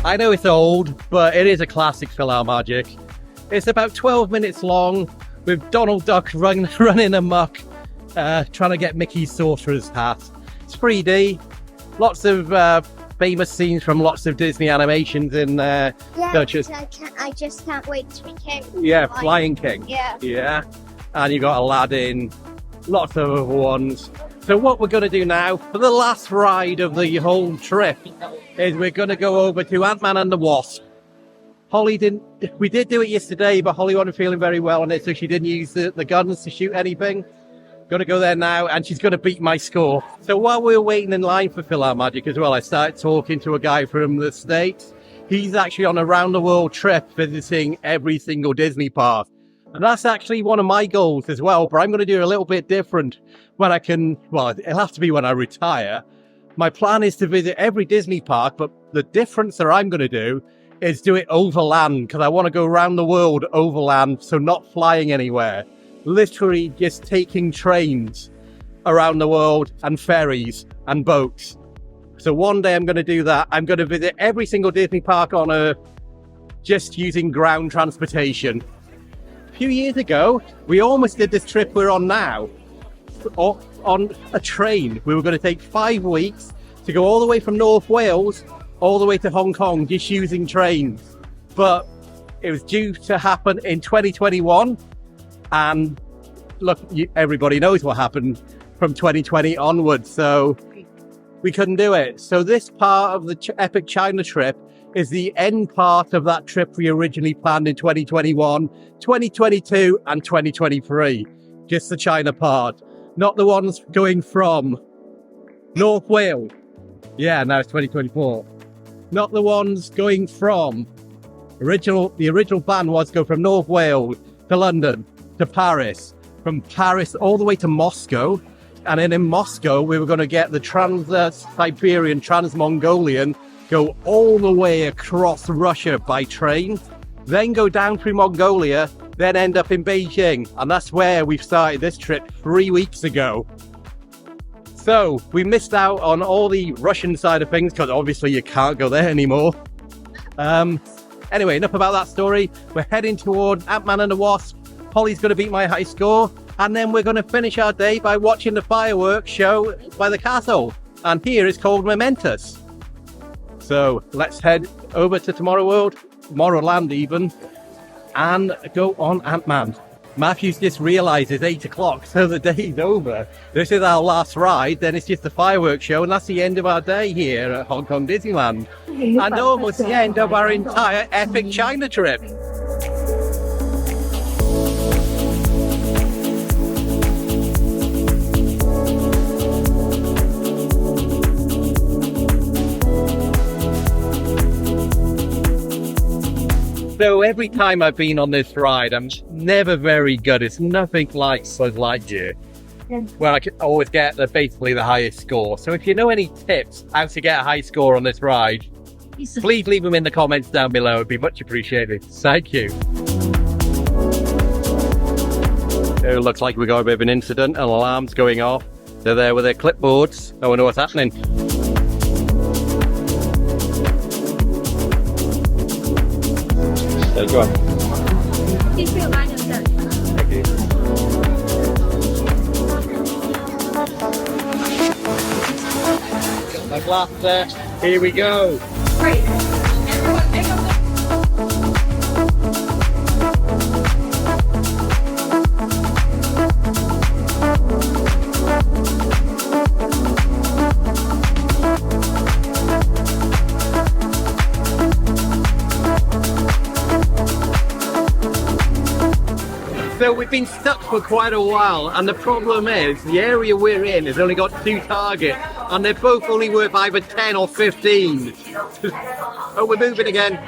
I know it's old, but it is a classic Philharmonic. It's about 12 minutes long, with Donald Duck running amok, trying to get Mickey's sorcerer's hat. It's 3D. Lots of famous scenes from lots of Disney animations in there. Yeah, Such as, I just can't wait to be king. yeah, Flying King. Yeah. Yeah. And you got Aladdin, lots of other ones. So what we're going to do now, for the last ride of the whole trip, is we're going to go over to Ant-Man and the Wasp. Holly we did do it yesterday, but Holly wasn't feeling very well on it, so she didn't use the guns to shoot anything. Going to go there now, and she's going to beat my score. So while we were waiting in line for Philharmonic as well, I started talking to a guy from the States. He's actually on a round-the-world trip visiting every single Disney park. And that's actually one of my goals as well, but I'm going to do a little bit different when I can, well, it'll have to be when I retire. My plan is to visit every Disney park, but the difference that I'm going to do is do it overland, because I want to go around the world overland, so not flying anywhere. Literally just taking trains around the world and ferries and boats. So one day I'm going to do that. I'm going to visit every single Disney park on Earth just using ground transportation. A few years ago, we almost did this trip we're on now on a train. We were going to take 5 weeks to go all the way from North Wales all the way to Hong Kong just using trains. But it was due to happen in 2021. And look, everybody knows what happened from 2020 onwards, so we couldn't do it. So this part of the Epic China trip is the end part of that trip we originally planned in 2021, 2022, and 2023. Just the China part, not the ones going from North Wales. Yeah, now it's 2024. Not the ones going from the original plan was to go from North Wales to London, to Paris, from Paris all the way to Moscow, and then in Moscow we were going to get the Trans-Siberian, Trans-Mongolian, go all the way across Russia by train, then go down through Mongolia, then end up in Beijing, and that's where we started this trip 3 weeks ago. So we missed out on all the Russian side of things because obviously you can't go there anymore. Anyway, enough about that story. We're heading toward Ant-Man and the Wasp. Holly's going to beat my high score, and then we're going to finish our day by watching the fireworks show by the castle. and here is called Momentous. So let's head over to Tomorrowland even, and go on Ant-Man. Matthew's just realised it's 8 o'clock, so the day's over. This is our last ride, then it's just the fireworks show, and that's the end of our day here at Hong Kong Disneyland. And almost the end of our entire epic China trip. So every time I've been on this ride, I'm never very good. It's nothing like Buzz Lightyear, where I can always get basically the highest score. So if you know any tips how to get a high score on this ride, please leave them in the comments down below. It'd be much appreciated. Thank you. It looks like we got a bit of an incident. An alarm's going off. They're there with their clipboards. I wonder what's happening. There you go. Thank you. My glass there. Here we go. Great. Everyone, pick up So we've been stuck for quite a while, and the problem is the area we're in has only got 2 targets, and they're both only worth either 10 or 15. Oh, we're moving again.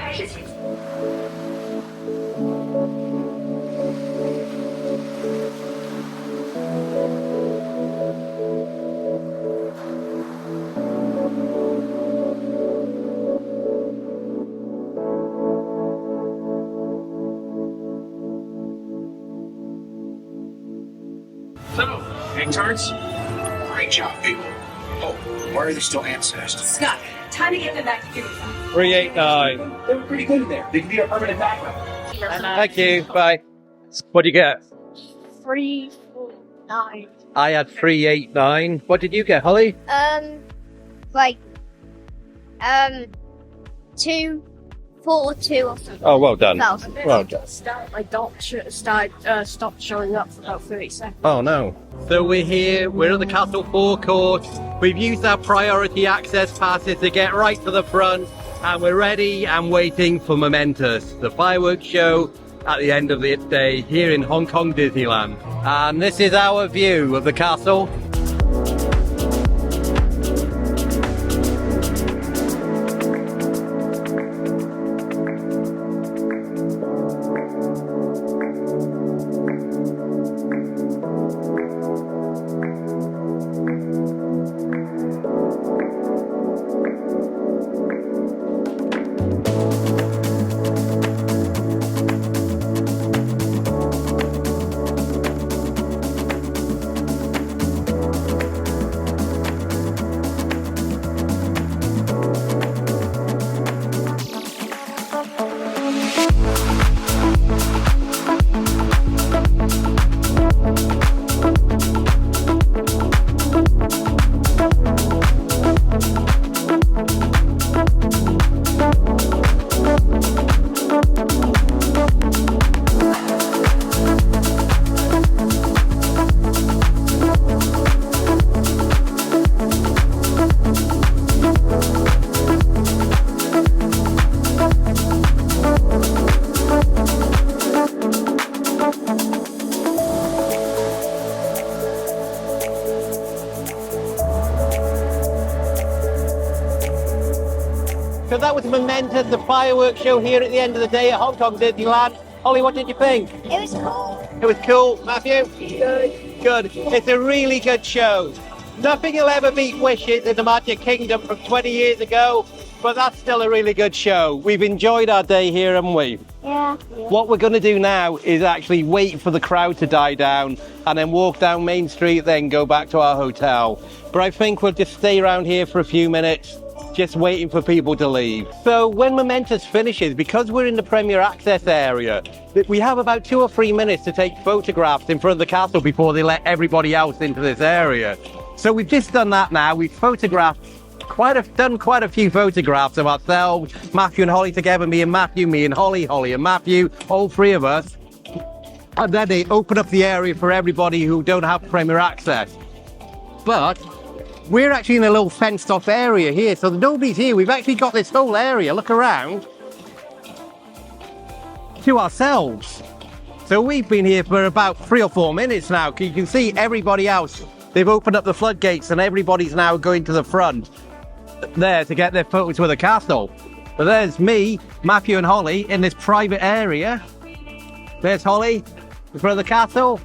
So, interns, great job, people. Oh, why are they still ancestors? Scott. Time to get them back to you. 389. They were pretty good there. They could be a permanent background. Thank you. Bye. What do you get? 349. I had 389. What did you get, Holly? 242 or something. Oh, well done. 1,000. Well done. My dot stopped showing up for about 30 seconds. Oh no. So we're here, we're at the castle forecourt. We've used our priority access passes to get right to the front, and we're ready and waiting for Momentous, the fireworks show at the end of the day here in Hong Kong Disneyland. And this is our view of the castle. So that was Momentous, the fireworks show here at the end of the day at Hong Kong Disneyland. Holly, what did you think? It was cool. It was cool. Matthew? Good. It's a really good show. Nothing will ever beat Wishes in the Magic Kingdom from 20 years ago, but that's still a really good show. We've enjoyed our day here, haven't we? Yeah. What we're going to do now is actually wait for the crowd to die down and then walk down Main Street, then go back to our hotel. But I think we'll just stay around here for a few minutes, just waiting for people to leave. So when Momentous finishes, because we're in the Premier Access area, we have about 2 or 3 minutes to take photographs in front of the castle before they let everybody else into this area. So we've just done that now. We've photographed done quite a few photographs of ourselves, Matthew and Holly together, me and Matthew, me and Holly, Holly and Matthew, all three of us. And then they open up the area for everybody who don't have Premier access. But we're actually in a little fenced off area here, so nobody's here. We've actually got this whole area, look around, to ourselves. So we've been here for about 3 or 4 minutes now. You can see everybody else. They've opened up the floodgates and everybody's now going to the front there to get their photos with the castle. But there's me, Matthew and Holly in this private area. There's Holly in front of the castle,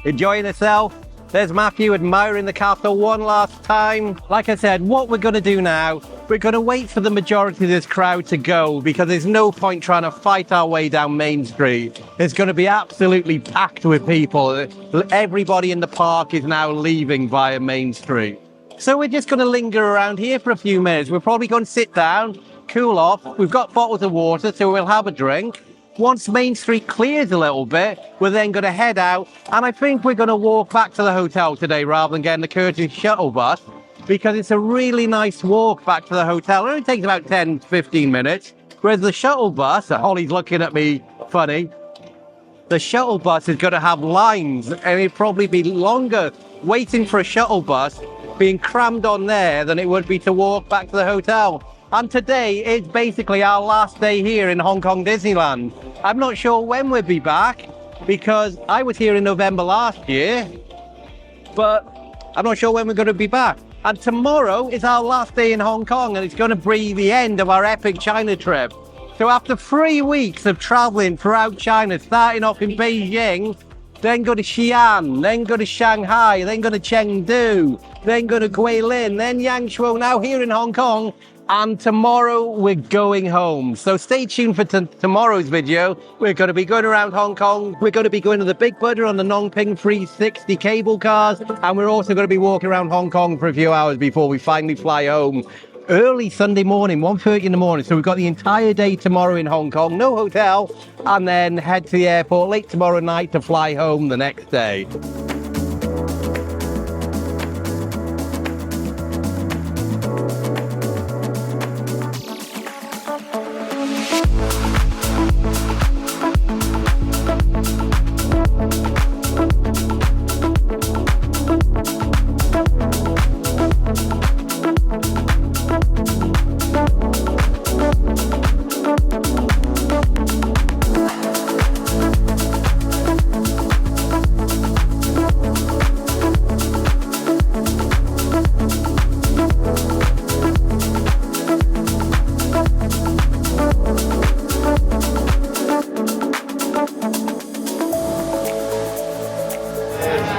enjoying herself. There's Matthew admiring the castle one last time. Like I said, what we're going to do now, we're going to wait for the majority of this crowd to go, because there's no point trying to fight our way down Main Street. It's going to be absolutely packed with people. Everybody in the park is now leaving via Main Street. So we're just going to linger around here for a few minutes. We're probably going to sit down, cool off. We've got bottles of water, so we'll have a drink. Once Main Street clears a little bit, we're then going to head out, and I think we're going to walk back to the hotel today rather than getting the courtesy shuttle bus, because it's a really nice walk back to the hotel. It only takes about 10-15 minutes, whereas the shuttle bus, Holly's looking at me funny, the shuttle bus is going to have lines, and it'd probably be longer waiting for a shuttle bus being crammed on there than it would be to walk back to the hotel. And today is basically our last day here in Hong Kong Disneyland. I'm not sure when we'll be back, because I was here in November last year, but I'm not sure when we're going to be back. And tomorrow is our last day in Hong Kong, and it's going to be the end of our epic China trip. So after 3 weeks of traveling throughout China, starting off in Beijing, then go to Xi'an, then go to Shanghai, then go to Chengdu, then go to Guilin, then Yangshuo, now here in Hong Kong. And tomorrow we're going home. So stay tuned for tomorrow's video. We're going to be going around Hong Kong. We're going to be going to the Big Buddha on the Nongping 360 cable cars. And we're also going to be walking around Hong Kong for a few hours before we finally fly home. Early Sunday morning, 1:30 in the morning. So we've got the entire day tomorrow in Hong Kong, no hotel, and then head to the airport late tomorrow night to fly home the next day.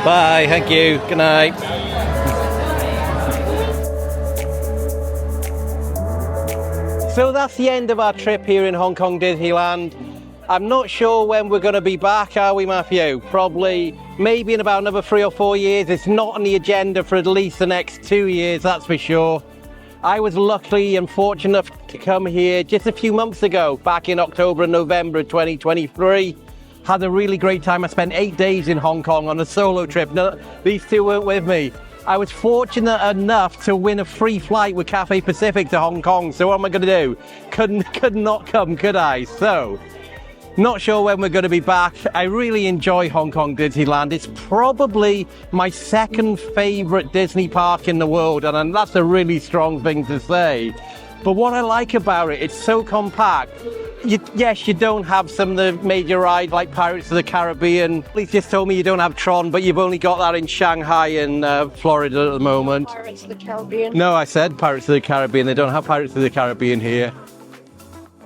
Bye, thank you, good night. So that's the end of our trip here in Hong Kong Disneyland. I'm not sure when we're going to be back, are we, Matthew? Probably, maybe in about another 3 or 4 years. It's not on the agenda for at least the next 2 years, that's for sure. I was lucky and fortunate enough to come here just a few months ago, back in October and November of 2023. Had a really great time. I spent 8 days in Hong Kong on a solo trip. No, these two weren't with me. I was fortunate enough to win a free flight with Cathay Pacific to Hong Kong. So what am I going to do? Could not come, could I? So, not sure when we're going to be back. I really enjoy Hong Kong Disneyland. It's probably my second favorite Disney park in the world, and that's a really strong thing to say. But what I like about it, it's so compact. Yes, you don't have some of the major rides like Pirates of the Caribbean. Please just told me you don't have Tron, but you've only got that in Shanghai and Florida at the moment. Pirates of the Caribbean. No, I said Pirates of the Caribbean. They don't have Pirates of the Caribbean here.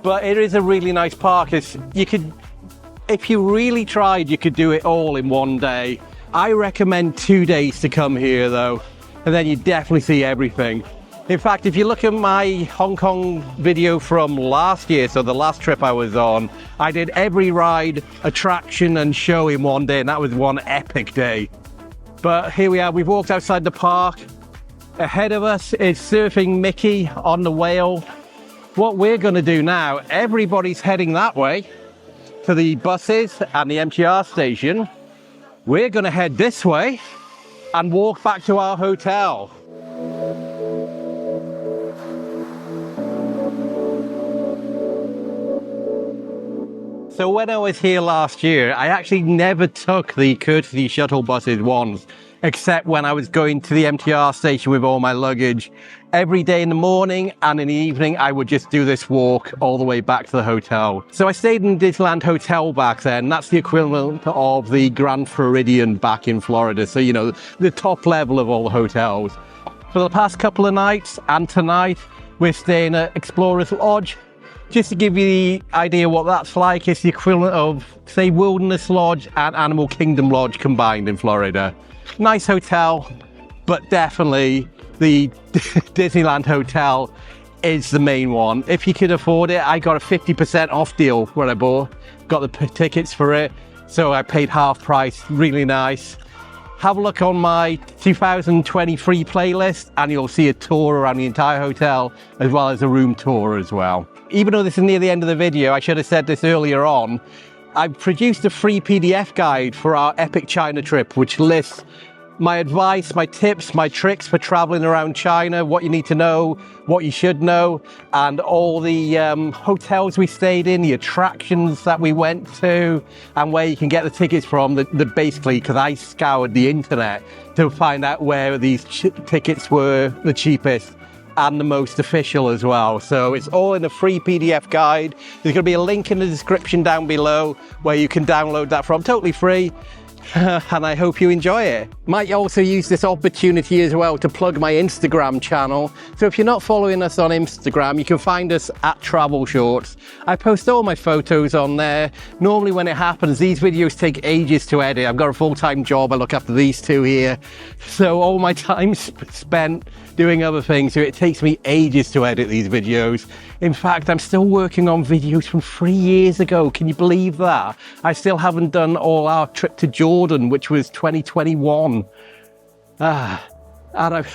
But it is a really nice park. If you really tried, you could do it all in one day. I recommend 2 days to come here though, and then you definitely see everything. In fact, if you look at my Hong Kong video from last year, so the last trip I was on, I did every ride, attraction and show in one day, and that was one epic day. But here we are, we've walked outside the park. Ahead of us is Surfing Mickey on the whale. What we're going to do now, everybody's heading that way to the buses and the MTR station. We're going to head this way and walk back to our hotel. So when I was here last year, I actually never took the courtesy shuttle buses once, except when I was going to the MTR station with all my luggage. Every day in the morning and in the evening, I would just do this walk all the way back to the hotel. So I stayed in Disneyland Hotel back then. That's the equivalent of the Grand Floridian back in Florida. So, you know, the top level of all the hotels. For the past couple of nights and tonight, we're staying at Explorers Lodge. Just to give you the idea what that's like, it's the equivalent of, say, Wilderness Lodge and Animal Kingdom Lodge combined in Florida. Nice hotel, but definitely the Disneyland Hotel is the main one. If you could afford it, I got a 50% off deal when I got the tickets for it. So I paid half price, really nice. Have a look on my 2023 playlist and you'll see a tour around the entire hotel as well as a room tour as well. Even though this is near the end of the video, I should have said this earlier on, I've produced a free PDF guide for our Epic China trip, which lists my advice, my tips, my tricks for traveling around China, what you need to know, what you should know, and all the hotels we stayed in, the attractions that we went to, and where you can get the tickets from. Basically, because I scoured the internet to find out where these tickets were the cheapest and the most official as well. So it's all in a free PDF guide. There's going to be a link in the description down below where you can download that from, totally free. And I hope you enjoy it. Might also use this opportunity as well to plug my Instagram channel. So if you're not following us on Instagram, you can find us at travelshorts. I post all my photos on there. Normally when it happens, these videos take ages to edit. I've got a full-time job. I look after these two here. So all my time's spent doing other things, so it takes me ages to edit these videos. In fact, I'm still working on videos from 3 years ago. Can you believe that? I still haven't done all our trip to Jordan, which was 2021. And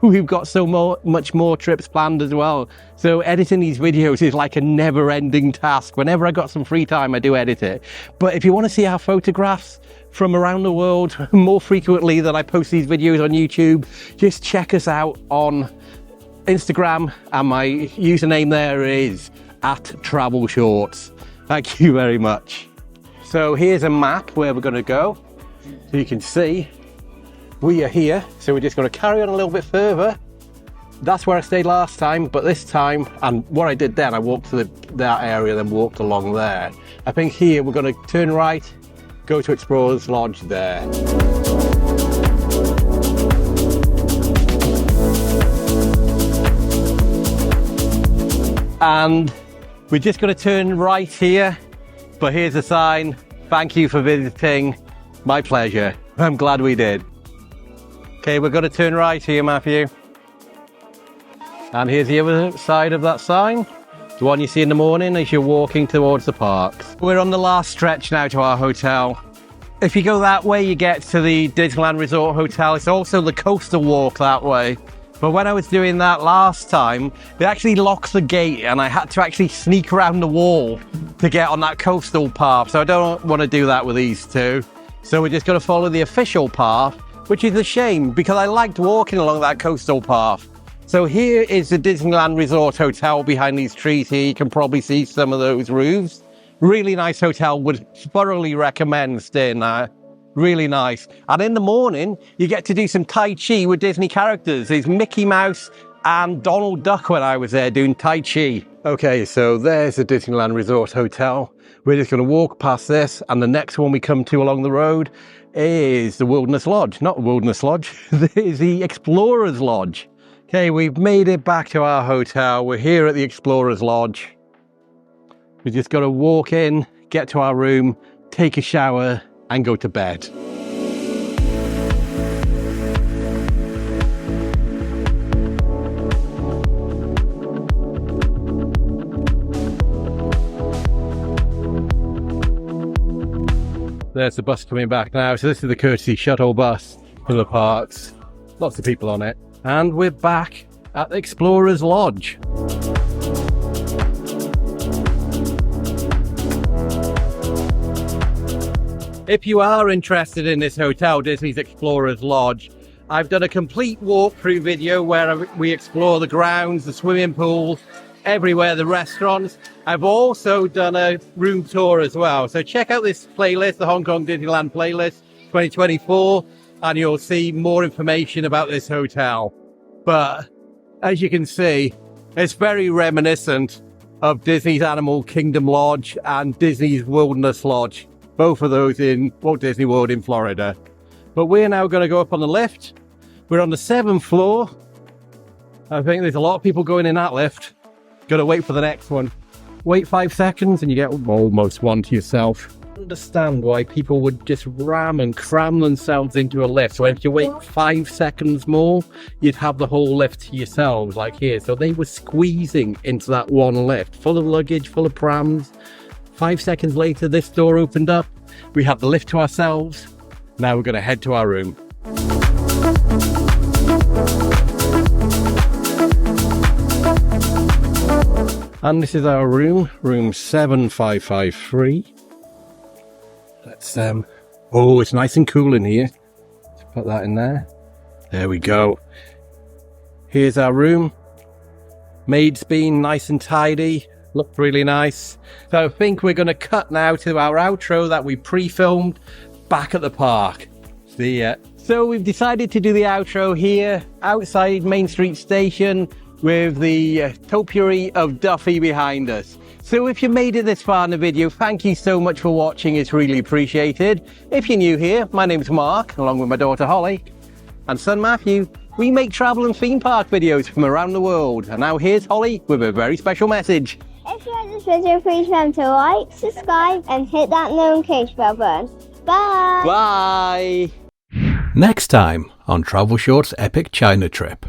we've got so much more trips planned as well. So editing these videos is like a never-ending task. Whenever I got some free time, I do edit it. But if you want to see our photographs from around the world more frequently than I post these videos on YouTube, just check us out on Instagram, and my username there is @travelshorts. Thank you very much. So here's a map where we're going to go. So you can see we are here. So we're just going to carry on a little bit further. That's where I stayed last time, but this time, and what I did then, I walked to that area, then walked along there. I think here we're going to turn right, go to Explorers Lodge there. And we're just going to turn right here, but here's a sign. Thank you for visiting. My pleasure. I'm glad we did. Okay, we're going to turn right here, Matthew. And here's the other side of that sign. The one you see in the morning as you're walking towards the parks. We're on the last stretch now to our hotel. If you go that way, you get to the Disneyland Resort Hotel. It's also the coastal walk that way. But when I was doing that last time, they actually locked the gate and I had to actually sneak around the wall to get on that coastal path. So I don't want to do that with these two. So we're just going to follow the official path, which is a shame because I liked walking along that coastal path. So here is the Disneyland Resort Hotel behind these trees here. You can probably see some of those roofs. Really nice hotel, would thoroughly recommend staying there. Really nice. And in the morning, you get to do some Tai Chi with Disney characters. There's Mickey Mouse and Donald Duck when I was there doing Tai Chi. Okay, so there's the Disneyland Resort Hotel. We're just going to walk past this, and the next one we come to along the road is the Wilderness Lodge. Not the Wilderness Lodge, it's the Explorers Lodge. Okay, we've made it back to our hotel. We're here at the Explorers Lodge. We've just got to walk in, get to our room, take a shower, and go to bed. There's the bus coming back now. So this is the courtesy shuttle bus for the parks. Lots of people on it. And we're back at the Explorers Lodge. If you are interested in this hotel, Disney's Explorers Lodge, I've done a complete walkthrough video where we explore the grounds, the swimming pools, everywhere, the restaurants. I've also done a room tour as well. So check out this playlist, the Hong Kong Disneyland playlist 2024, and you'll see more information about this hotel. But as you can see, it's very reminiscent of Disney's Animal Kingdom Lodge and Disney's Wilderness Lodge. Both of those in Walt Disney World in Florida. But we're now going to go up on the lift. We're on the 7th floor. I think there's a lot of people going in that lift. Got to wait for the next one. Wait 5 seconds and you get almost one to yourself. I understand why people would just ram and cram themselves into a lift. So if you wait 5 seconds more, you'd have the whole lift to yourselves, like here. So they were squeezing into that one lift, full of luggage, full of prams. 5 seconds later, this door opened up. We have the lift to ourselves. Now we're going to head to our room. And this is our room, room 7553. Let's, oh, it's nice and cool in here. Let's put that in there. There we go. Here's our room. Maid's been nice and tidy. Looked really nice. So I think we're going to cut now to our outro that we pre-filmed back at the park. See ya. So we've decided to do the outro here outside Main Street Station with the topiary of Duffy behind us. So if you made it this far in the video, thank you so much for watching. It's really appreciated. If you're new here, my name's Mark, along with my daughter Holly and son Matthew. We make travel and theme park videos from around the world. And now here's Holly with a very special message. If you like this video, please remember to like, subscribe, and hit that notification bell button. Bye! Bye! Next time on Travel Shorts Epic China Trip.